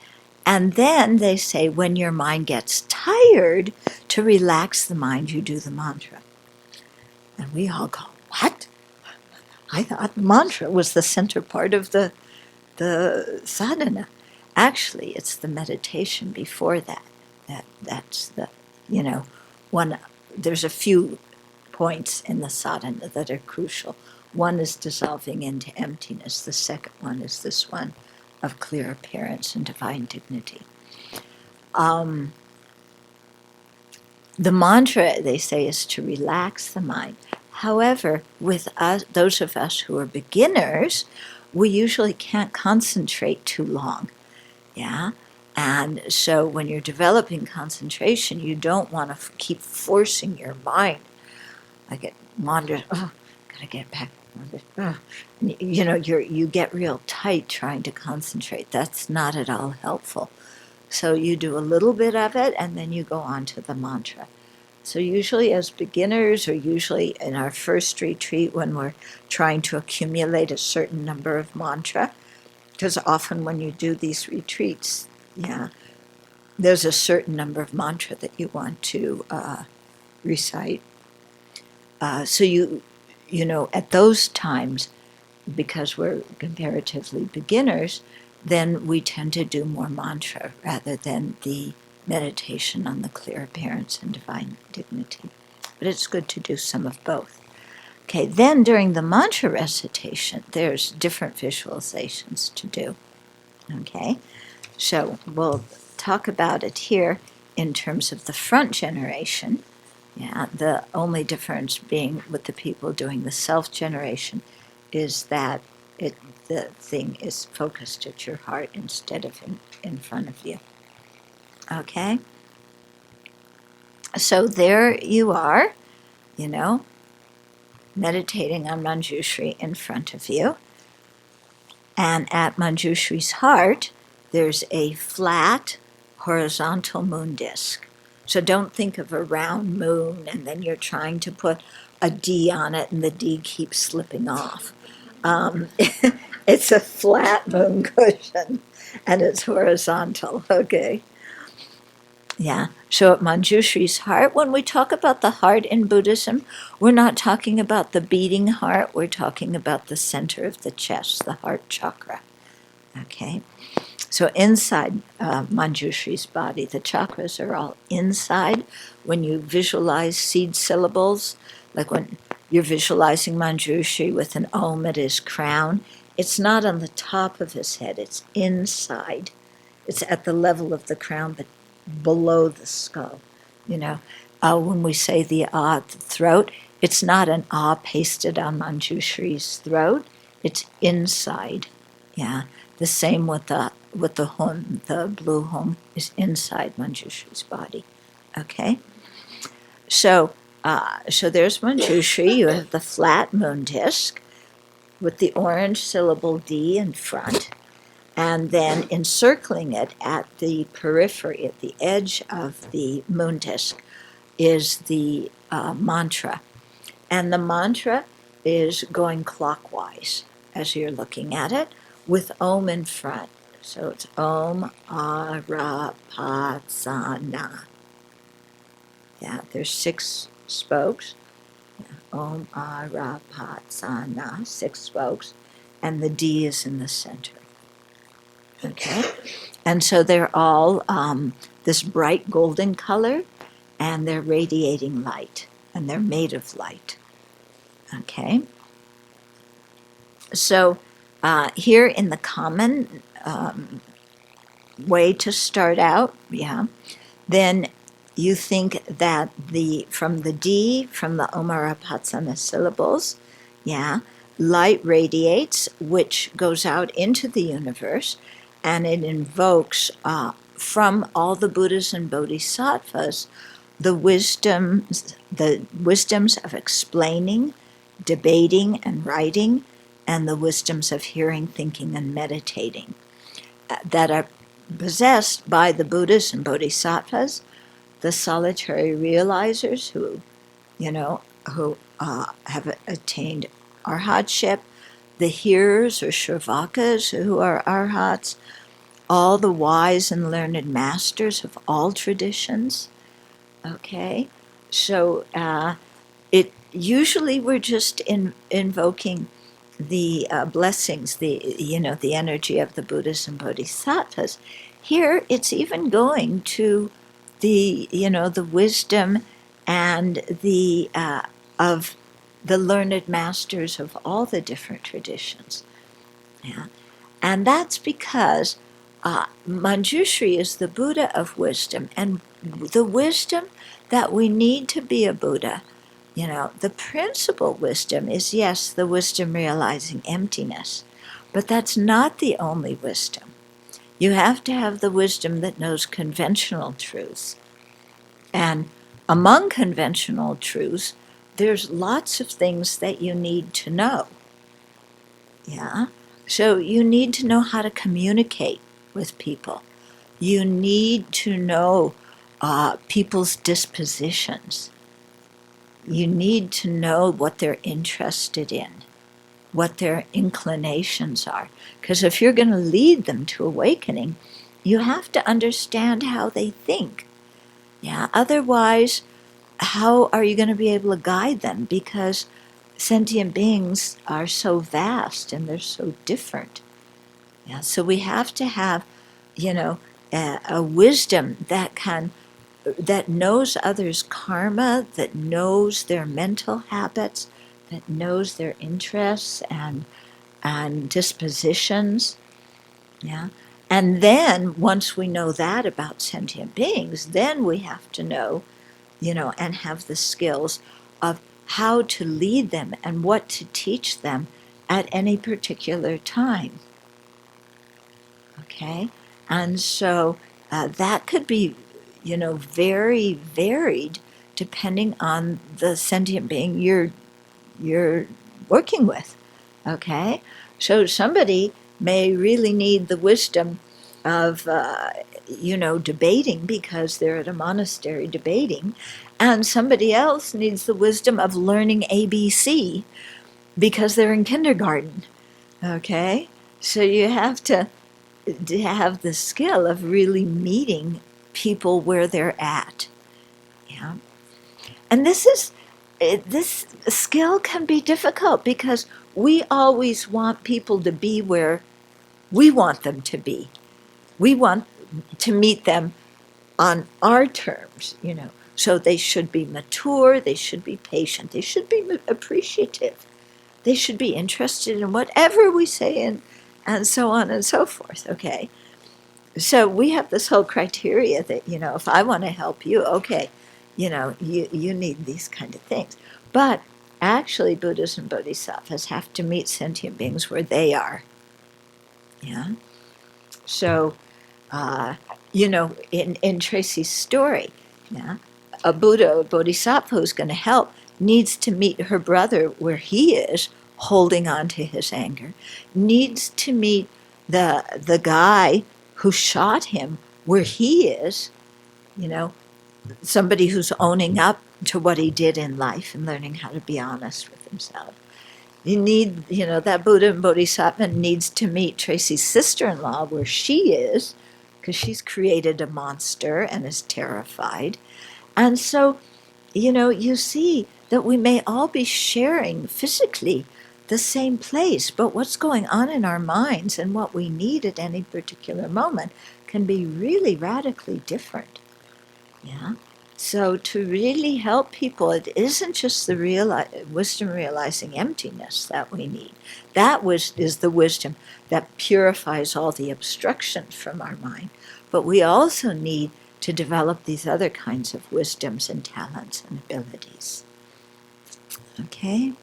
And then they say when your mind gets tired, to relax the mind, you do the mantra. And we all go, what? I thought the mantra was the center part of the sadhana. Actually, it's the meditation before that. That's the, one. There's a few points in the sadhana that are crucial. One is dissolving into emptiness. The second one is this one of clear appearance and divine dignity. The mantra, they say, is to relax the mind. However, with us, those of us who are beginners, we usually can't concentrate too long. Yeah? And so when you're developing concentration, you don't want to keep forcing your mind. Like it wanders, gotta get back. You get real tight trying to concentrate. That's not at all helpful. So you do a little bit of it, and then you go on to the mantra. So usually as beginners, or usually in our first retreat when we're trying to accumulate a certain number of mantra, because often when you do these retreats, there's a certain number of mantra that you want to recite. So at those times, because we're comparatively beginners, then we tend to do more mantra rather than the meditation on the clear appearance and divine dignity. But it's good to do some of both. Okay, then during the mantra recitation, there's different visualizations to do. Okay, so we'll talk about it here in terms of the front generation. Yeah, the only difference being with the people doing the self-generation is that the thing is focused at your heart instead of in front of you. Okay? So there you are, meditating on Manjushri in front of you. And at Manjushri's heart, there's a flat, horizontal moon disk. So don't think of a round moon and then you're trying to put a D on it and the D keeps slipping off. It's a flat moon cushion, and it's horizontal, okay? Yeah. So at Manjushri's heart, when we talk about the heart in Buddhism, we're not talking about the beating heart, we're talking about the center of the chest, the heart chakra. Okay? So inside Manjushri's body, the chakras are all inside. When you visualize seed syllables, like when you're visualizing Manjushri with an Om at his crown, it's not on the top of his head, it's inside. It's at the level of the crown, but below the skull. You know, when we say the Ah at the throat, it's not an Ah pasted on Manjushri's throat, it's inside. Yeah. The same with the Hun, the blue Hun is inside Manjushri's body. Okay? So there's Manjushri. You have the flat moon disk with the orange syllable D in front, and then encircling it at the periphery, at the edge of the moon disk, is the mantra. And the mantra is going clockwise as you're looking at it, with Om in front. So it's Om Arapatsana. Yeah, there's 6 spokes. Om Arapatsana, 6 spokes, and the D is in the center. Okay? And so they're all this bright golden color, and they're radiating light, and they're made of light. Okay? So here in the common way to start out, yeah, then you think that from the D, from the Omarapatsana syllables, yeah, light radiates, which goes out into the universe, and it invokes from all the Buddhas and Bodhisattvas the wisdoms of explaining, debating, and writing, and the wisdoms of hearing, thinking, and meditating that are possessed by the Buddhas and Bodhisattvas, the solitary realizers who, have attained arhatship, the hearers or shravakas who are arhats, all the wise and learned masters of all traditions. Okay, so it usually we're just invoking the blessings, the energy of the Buddhas and Bodhisattvas. Here, it's even going to the wisdom and the of the learned masters of all the different traditions. Yeah, and that's because Manjushri is the Buddha of wisdom, and the wisdom that we need to be a Buddha. The principal wisdom is, yes, the wisdom realizing emptiness, but that's not the only wisdom. You have to have the wisdom that knows conventional truths. And among conventional truths, there's lots of things that you need to know. Yeah? So you need to know how to communicate with people. You need to know people's dispositions. You need to know what they're interested in, what their inclinations are. Because if you're going to lead them to awakening, you have to understand how they think. Yeah. Otherwise, how are you going to be able to guide them? Because sentient beings are so vast and they're so different. Yeah. So we have to have, a wisdom that knows others' karma, that knows their mental habits, that knows their interests and dispositions. Yeah. And then once we know that about sentient beings, then we have to know, and have the skills of how to lead them and what to teach them at any particular time. Okay? And so that could be, very varied depending on the sentient being you're working with. Okay? So somebody may really need the wisdom of, debating because they're at a monastery debating, and somebody else needs the wisdom of learning ABC because they're in kindergarten. Okay? So you have to have the skill of really meeting people where they're at. Yeah. And this skill can be difficult because we always want people to be where we want them to be. We want to meet them on our terms, So they should be mature, they should be patient, they should be appreciative, they should be interested in whatever we say, and so on and so forth, okay? So we have this whole criteria that, if I want to help you, okay, you need these kind of things. But actually, Buddhas and Bodhisattvas have to meet sentient beings where they are. Yeah. So, in Tracy's story, yeah, a Buddha or Bodhisattva who's going to help needs to meet her brother where he is, holding on to his anger, needs to meet the guy who shot him where he is, you know, somebody who's owning up to what he did in life and learning how to be honest with himself. You need, that Buddha and Bodhisattva needs to meet Tracy's sister-in-law where she is, because she's created a monster and is terrified. And so, you see that we may all be sharing physically the same place, but what's going on in our minds and what we need at any particular moment can be really radically different. Yeah. So to really help people, it isn't just the wisdom realizing emptiness that we need. That is the wisdom that purifies all the obstructions from our mind. But we also need to develop these other kinds of wisdoms and talents and abilities. Okay?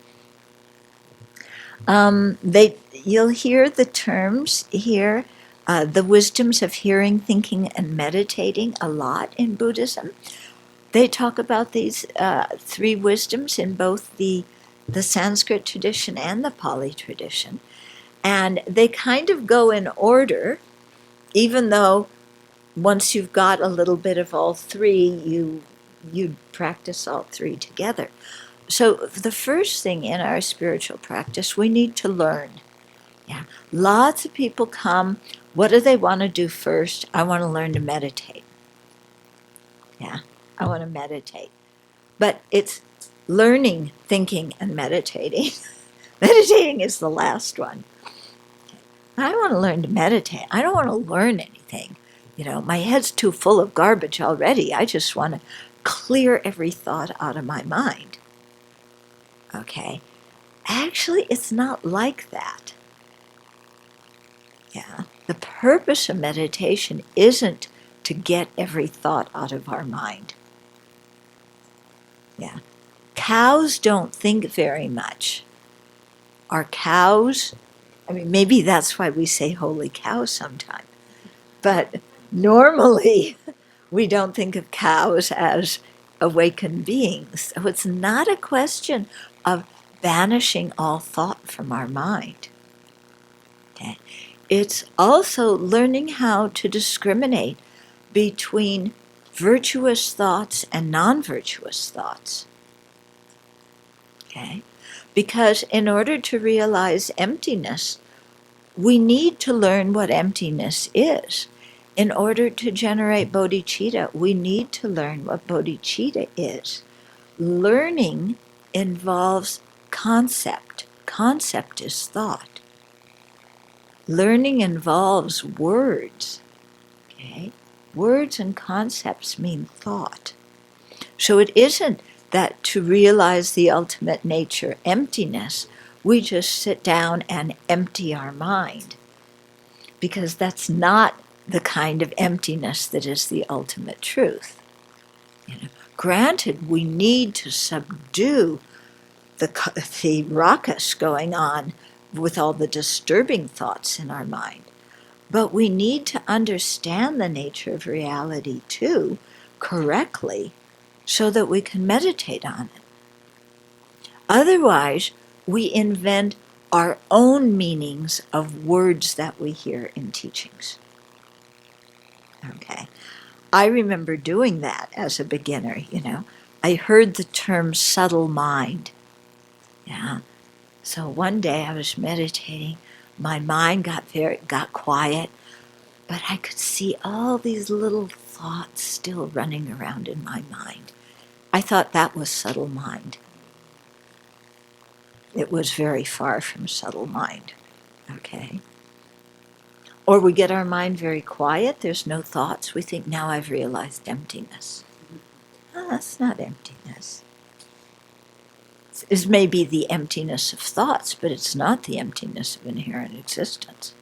You'll hear the terms here, the wisdoms of hearing, thinking, and meditating a lot in Buddhism. They talk about these three wisdoms in both the Sanskrit tradition and the Pali tradition. And they kind of go in order, even though once you've got a little bit of all three, you practice all three together. So the first thing in our spiritual practice, we need to learn. Yeah, lots of people come. What do they want to do first? I want to learn to meditate. Yeah, I want to meditate. But it's learning, thinking, and meditating. Meditating is the last one. I want to learn to meditate. I don't want to learn anything. My head's too full of garbage already. I just want to clear every thought out of my mind. Okay? Actually, it's not like that. Yeah. The purpose of meditation isn't to get every thought out of our mind. Yeah. Cows don't think very much. Are cows, maybe that's why we say holy cow sometimes. But normally, we don't think of cows as awakened beings. So it's not a question of banishing all thought from our mind. Okay? It's also learning how to discriminate between virtuous thoughts and non-virtuous thoughts. Okay? Because in order to realize emptiness, we need to learn what emptiness is. In order to generate bodhicitta, we need to learn what bodhicitta is. Learning involves concept. Concept is thought. Learning involves words. Okay? Words and concepts mean thought. So it isn't that to realize the ultimate nature, emptiness, we just sit down and empty our mind. Because that's not the kind of emptiness that is the ultimate truth. Granted, we need to subdue the ruckus going on with all the disturbing thoughts in our mind. But we need to understand the nature of reality too, correctly, so that we can meditate on it. Otherwise, we invent our own meanings of words that we hear in teachings. Okay. I remember doing that as a beginner, I heard the term subtle mind. Yeah. So one day I was meditating. my mind got quiet, but I could see all these little thoughts still running around in my mind. I thought that was subtle mind. It was very far from subtle mind. Okay. Or we get our mind very quiet, there's no thoughts, we think, now I've realized emptiness. Oh, that's not emptiness. It may be the emptiness of thoughts, but it's not the emptiness of inherent existence.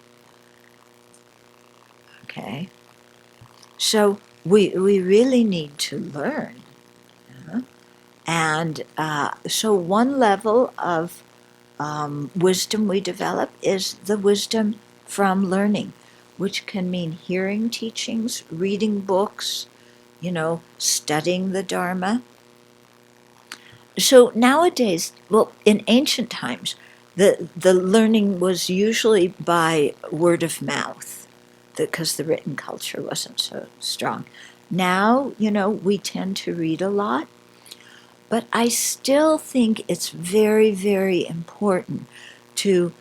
Okay? So we really need to learn. And so one level of wisdom we develop is the wisdom from learning, which can mean hearing teachings, reading books, studying the Dharma. So nowadays, well, in ancient times, the learning was usually by word of mouth, because the written culture wasn't so strong. Now, we tend to read a lot, but I still think it's very, very important to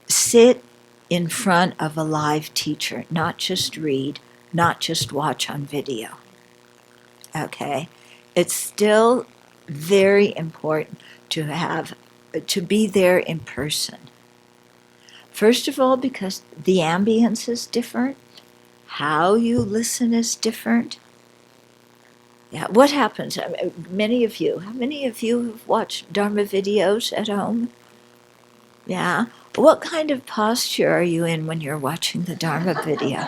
sit in front of a live teacher, not just read, not just watch on video. Okay? It's still very important to be there in person. First of all, because the ambience is different, how you listen is different. Yeah, what happens? How many of you have watched Dharma videos at home? Yeah. What kind of posture are you in when you're watching the Dharma video?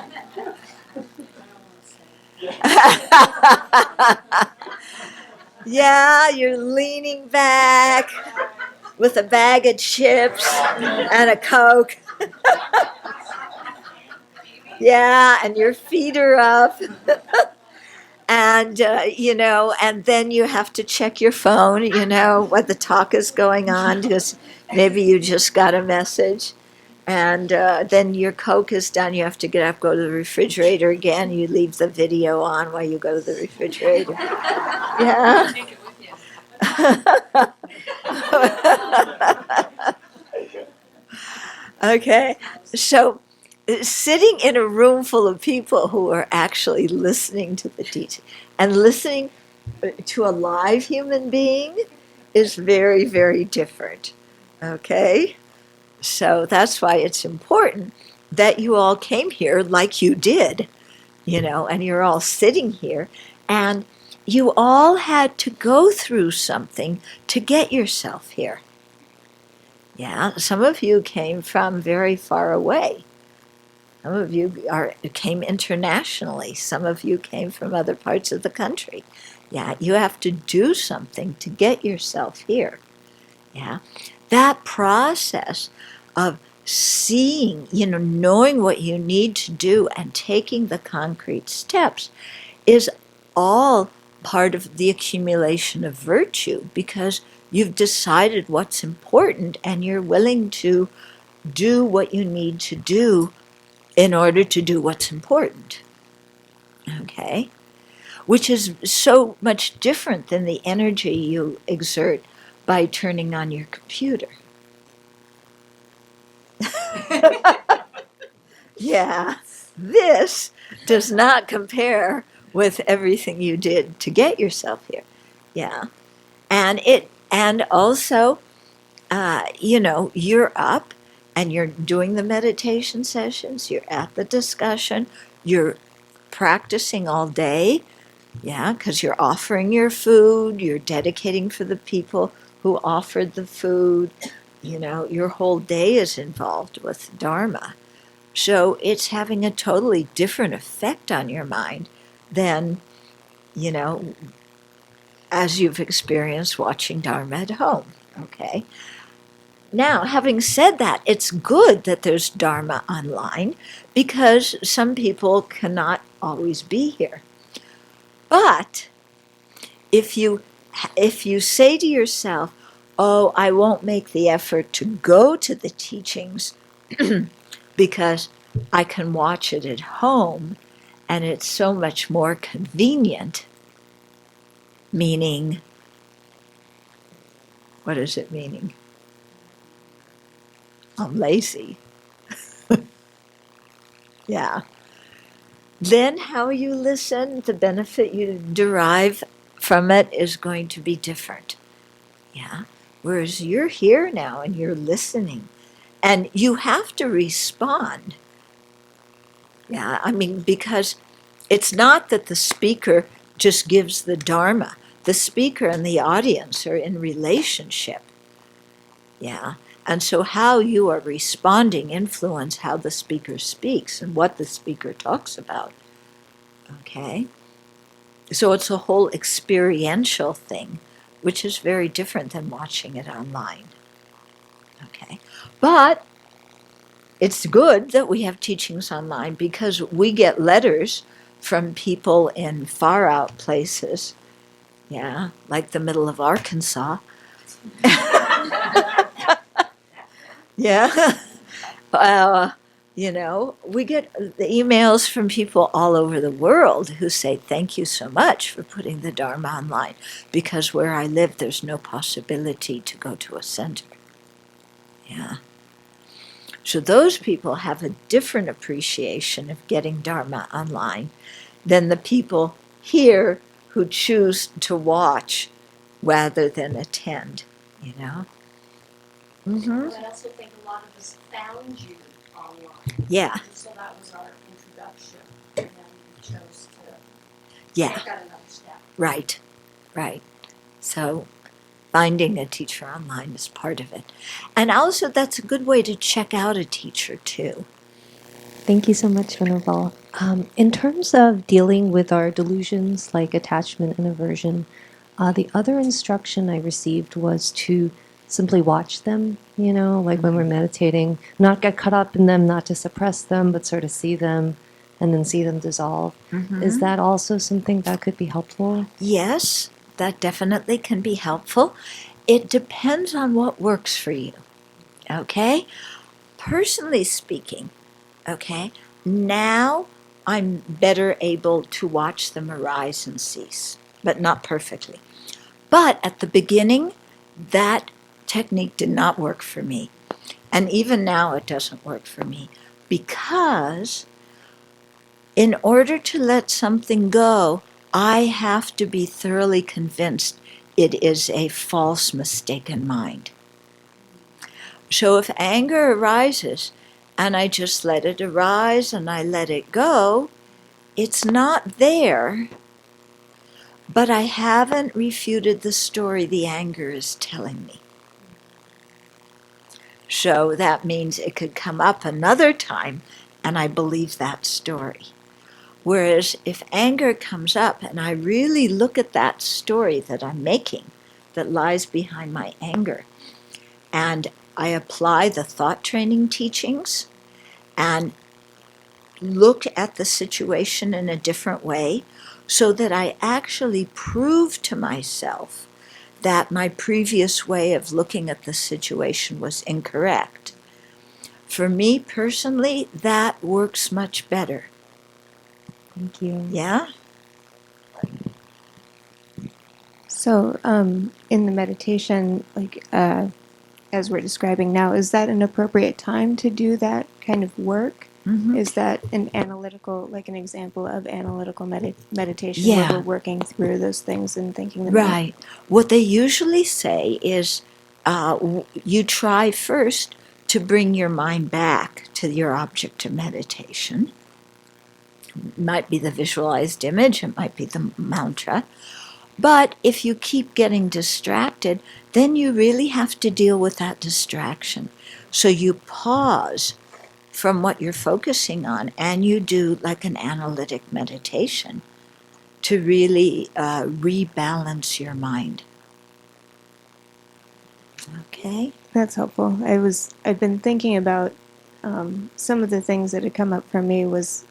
Yeah, you're leaning back with a bag of chips and a Coke. Yeah, and your feet are up. And, and then you have to check your phone, what the talk is going on, because maybe you just got a message. And then your Coke is done. You have to get up, go to the refrigerator again. You leave the video on while you go to the refrigerator. Yeah. Okay. So sitting in a room full of people who are actually listening to the teaching and listening to a live human being is very, very different. Okay? So that's why it's important that you all came here like you did, and you're all sitting here, and you all had to go through something to get yourself here. Yeah, some of you came from very far away. Some of you came internationally. Some of you came from other parts of the country. Yeah, you have to do something to get yourself here. Yeah, that process of seeing, knowing what you need to do and taking the concrete steps is all part of the accumulation of virtue, because you've decided what's important and you're willing to do what you need to do in order to do what's important. Okay? Which is so much different than the energy you exert by turning on your computer. Yeah, this does not compare with everything you did to get yourself here. Yeah, and also, you're up and you're doing the meditation sessions. You're at the discussion. You're practicing all day. Yeah, because you're offering your food. You're dedicating for the people who offered the food. Your whole day is involved with Dharma. So it's having a totally different effect on your mind than, as you've experienced watching Dharma at home. Okay? Now, having said that, it's good that there's Dharma online, because some people cannot always be here. But if you say to yourself, "Oh, I won't make the effort to go to the teachings because I can watch it at home and it's so much more convenient," meaning, what is it meaning? I'm lazy. Yeah. Then how you listen, the benefit you derive from it is going to be different. Yeah. Whereas you're here now and you're listening and you have to respond. Yeah. I mean, because it's not that the speaker just gives the Dharma, the speaker and the audience are in relationship. Yeah. And so how you are responding influence how the speaker speaks and what the speaker talks about. Okay. So it's a whole experiential thing, which is very different than watching it online. Okay. But it's good that we have teachings online because we get letters from people in far out places. Yeah, like the middle of Arkansas. Yeah. uh, we get the emails from people all over the world who say, thank you so much for putting the Dharma online, because where I live, there's no possibility to go to a center. Yeah. So those people have a different appreciation of getting Dharma online than the people here who choose to watch rather than attend, you know? Mm-hmm. I also think a lot of us found you online. Yeah. And so that was our introduction. And then we chose to Yeah. take that another step. Right. Right. So finding a teacher online is part of it. And also that's a good way to check out a teacher too. Thank you so much, Venerable. In terms of dealing with our delusions like attachment and aversion, the other instruction I received was to simply watch them, like when we're meditating, not get caught up in them, not to suppress them, but sort of see them and then see them dissolve. Mm-hmm. Is that also something that could be helpful? Yes, that definitely can be helpful. It depends on what works for you. Okay? Personally speaking, okay, now I'm better able to watch them arise and cease, but not perfectly. But at the beginning, that technique did not work for me. And even now, it doesn't work for me because in order to let something go, I have to be thoroughly convinced it is a false, mistaken mind. So if anger arises and I just let it arise and I let it go, it's not there, but I haven't refuted the story the anger is telling me. So that means it could come up another time and I believe that story. Whereas if anger comes up and I really look at that story that I'm making that lies behind my anger, and I apply the thought training teachings and look at the situation in a different way so that I actually prove to myself that my previous way of looking at the situation was incorrect. For me personally, that works much better. Thank you. Yeah? So, in the meditation, as we're describing now, is that an appropriate time to do that kind of work? Mm-hmm. Is that an example of analytical meditation Yeah. where we're working through those things and thinking them Right. What they usually say is you try first to bring your mind back to your object of meditation. It might be the visualized image, it might be the mantra. But if you keep getting distracted, then you really have to deal with that distraction. So you pause from what you're focusing on and you do like an analytic meditation to really rebalance your mind. Okay? That's helpful. I've been thinking about some of the things that had come up for me was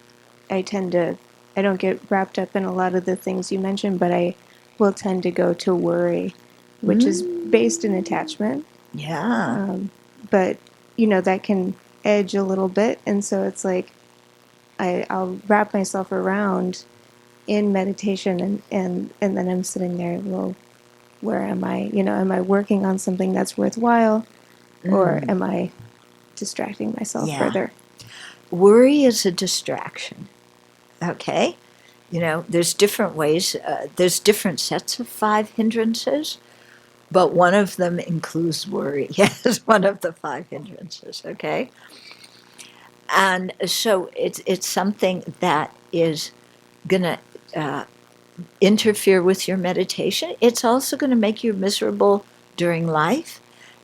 I don't get wrapped up in a lot of the things you mentioned, but I will tend to go to worry, which is based in attachment. Yeah. But, that can edge a little bit. And so it's like I'll wrap myself around in meditation and then I'm sitting there, well, where am I? Am I working on something that's worthwhile or am I distracting myself Yeah. further? worry is a distraction, okay? There's different ways, there's different sets of 5 hindrances, but one of them includes worry as one of the 5 hindrances, okay? And so it's something that is going to interfere with your meditation. It's also going to make you miserable during life,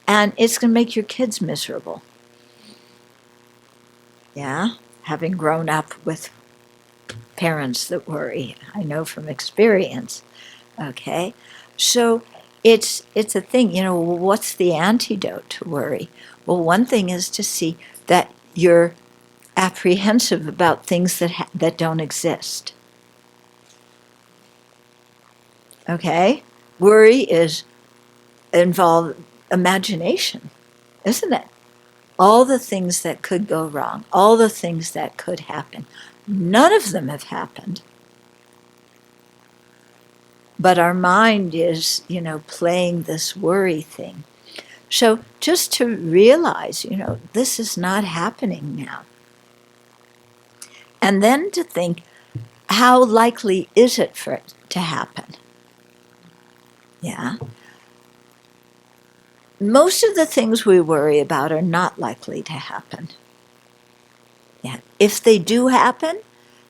and it's going to make your kids miserable. Yeah, having grown up with parents that worry, I know from experience. Okay, so it's a thing. What's the antidote to worry? Well, one thing is to see that you're apprehensive about things that don't exist. Okay, worry is involve imagination, isn't it? All the things that could go wrong, all the things that could happen. None of them have happened. But our mind is, playing this worry thing. So just to realize, this is not happening now. And then to think, how likely is it for it to happen? Yeah. Most of the things we worry about are not likely to happen. Yeah. If they do happen,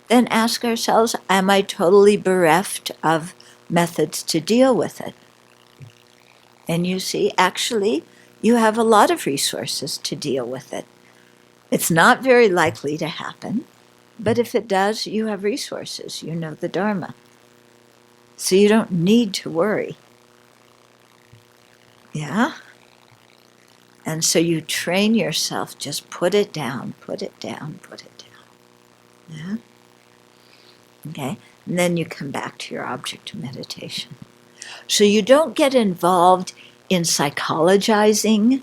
then ask ourselves, am I totally bereft of methods to deal with it? And you see, actually, you have a lot of resources to deal with it. It's not very likely to happen, but if it does, you have resources. You know the Dharma. So you don't need to worry. Yeah? And so you train yourself, just put it down, put it down, put it down. Yeah? Okay? And then you come back to your object of meditation. So you don't get involved in psychologizing.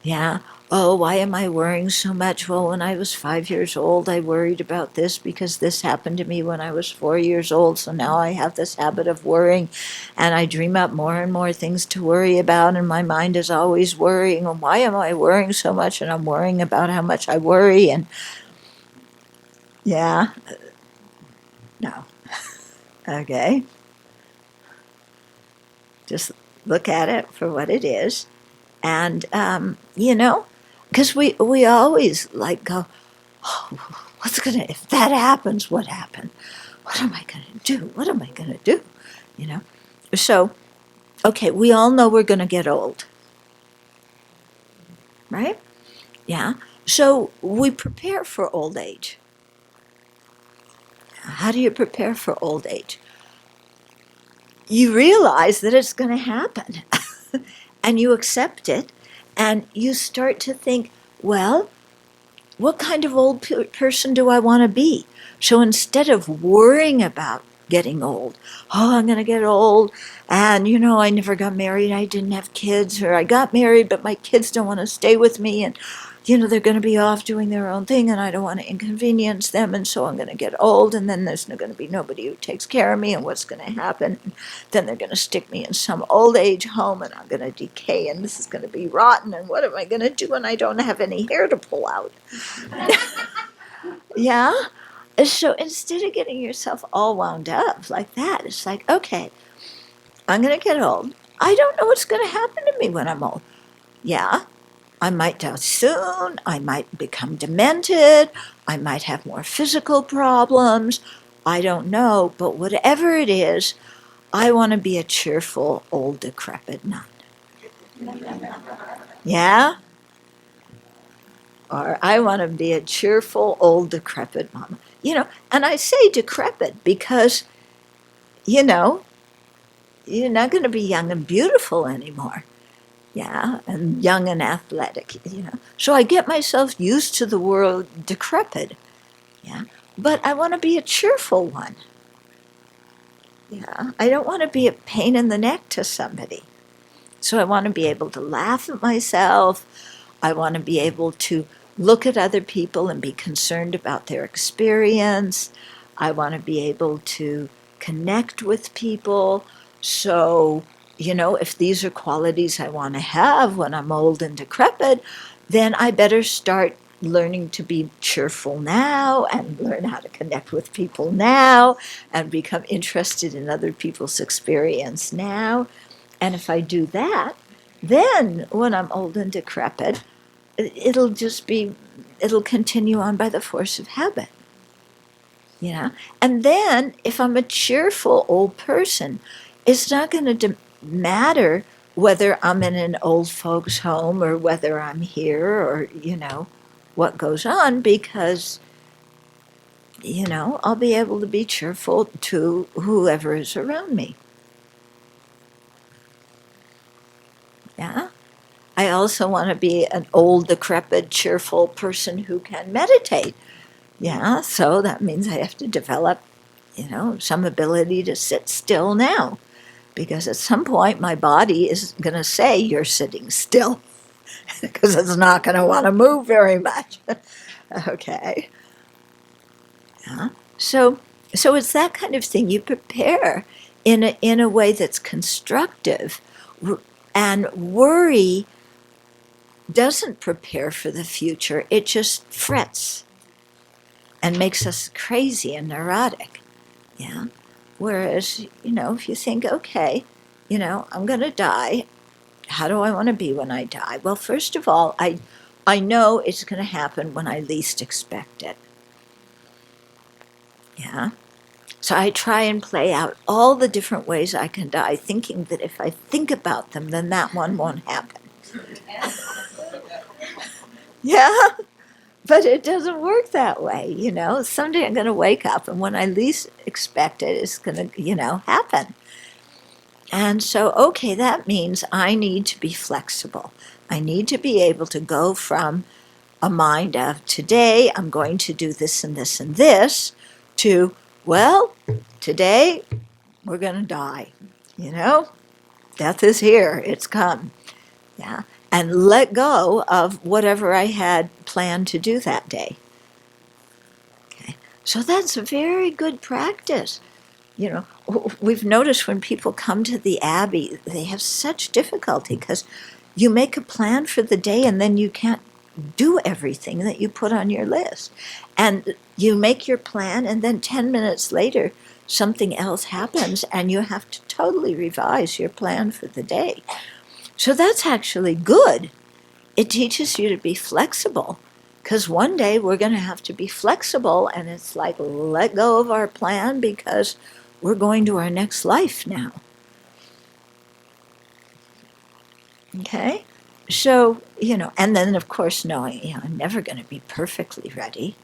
Yeah. Oh, why am I worrying so much? Well, when I was 5 years old, I worried about this because this happened to me when I was 4 years old. So now I have this habit of worrying, and I dream up more and more things to worry about, and my mind is always worrying. And why am I worrying so much? And I'm worrying about how much I worry. And yeah, no. Okay. Just look at it for what it is. And, because we always go, oh, if that happens, what happened? What am I going to do? What am I going to do? So, okay, we all know we're going to get old, right? Yeah. So we prepare for old age. How do you prepare for old age? You realize that it's going to happen and you accept it, and you start to think, well, what kind of old person do I want to be? So instead of worrying about getting old, oh, I'm going to get old, and I never got married, I didn't have kids, or I got married, but my kids don't want to stay with me, and they're going to be off doing their own thing, and I don't want to inconvenience them, and so I'm going to get old, and then there's going to be nobody who takes care of me, and what's going to happen? And then they're going to stick me in some old age home, and I'm going to decay, and this is going to be rotten, and what am I going to do when I don't have any hair to pull out? Yeah? So instead of getting yourself all wound up like that, it's like, okay, I'm going to get old. I don't know what's going to happen to me when I'm old. Yeah, I might die soon. I might become demented. I might have more physical problems. I don't know. But whatever it is, I want to be a cheerful, old, decrepit nun. Yeah? Or I want to be a cheerful, old, decrepit mama. And I say decrepit because, you're not going to be young and beautiful anymore. Yeah, and young and athletic, So I get myself used to the word decrepit. Yeah, but I want to be a cheerful one. Yeah, I don't want to be a pain in the neck to somebody. So I want to be able to laugh at myself. I want to be able to look at other people and be concerned about their experience. I want to be able to connect with people. So, if these are qualities I want to have when I'm old and decrepit, then I better start learning to be cheerful now and learn how to connect with people now and become interested in other people's experience now. And if I do that, then when I'm old and decrepit, it'll continue on by the force of habit. And then if I'm a cheerful old person, it's not going to matter whether I'm in an old folks home or whether I'm here or what goes on, because I'll be able to be cheerful to whoever is around me. Yeah. I also want to be an old, decrepit, cheerful person who can meditate. Yeah, so that means I have to develop, some ability to sit still now. Because at some point my body is going to say, you're sitting still. Because it's not going to want to move very much. Okay. Yeah. So it's that kind of thing. You prepare in a way that's constructive. And worry doesn't prepare for the future. It just frets and makes us crazy and neurotic. Yeah. Whereas, if you think, okay, I'm going to die. How do I want to be when I die? Well, first of all, I know it's going to happen when I least expect it. Yeah. So I try and play out all the different ways I can die, thinking that if I think about them, then that one won't happen. Yeah. But it doesn't work that way, Someday I'm going to wake up, and when I least expect it, it's going to, happen. And so, okay, that means I need to be flexible. I need to be able to go from a mind of today I'm going to do this and this and this to, well, today we're going to die. Death is here. It's come. Yeah. And let go of whatever I had planned to do that day. Okay. So that's a very good practice. We've noticed when people come to the Abbey, they have such difficulty because you make a plan for the day and then you can't do everything that you put on your list. And you make your plan, and then 10 minutes later, something else happens and you have to totally revise your plan for the day. So that's actually good. It teaches you to be flexible, because one day we're going to have to be flexible, and it's like, let go of our plan because we're going to our next life now. Okay? So, and then of course knowing, I'm never going to be perfectly ready.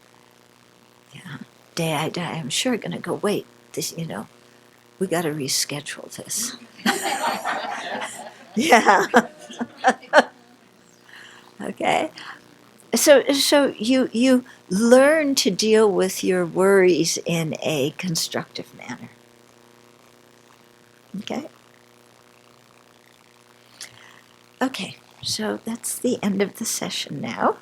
Yeah. Day I die, I'm sure going to go, wait, this, we got to reschedule this. Yeah. Okay. So you learn to deal with your worries in a constructive manner. Okay? Okay, so that's the end of the session now.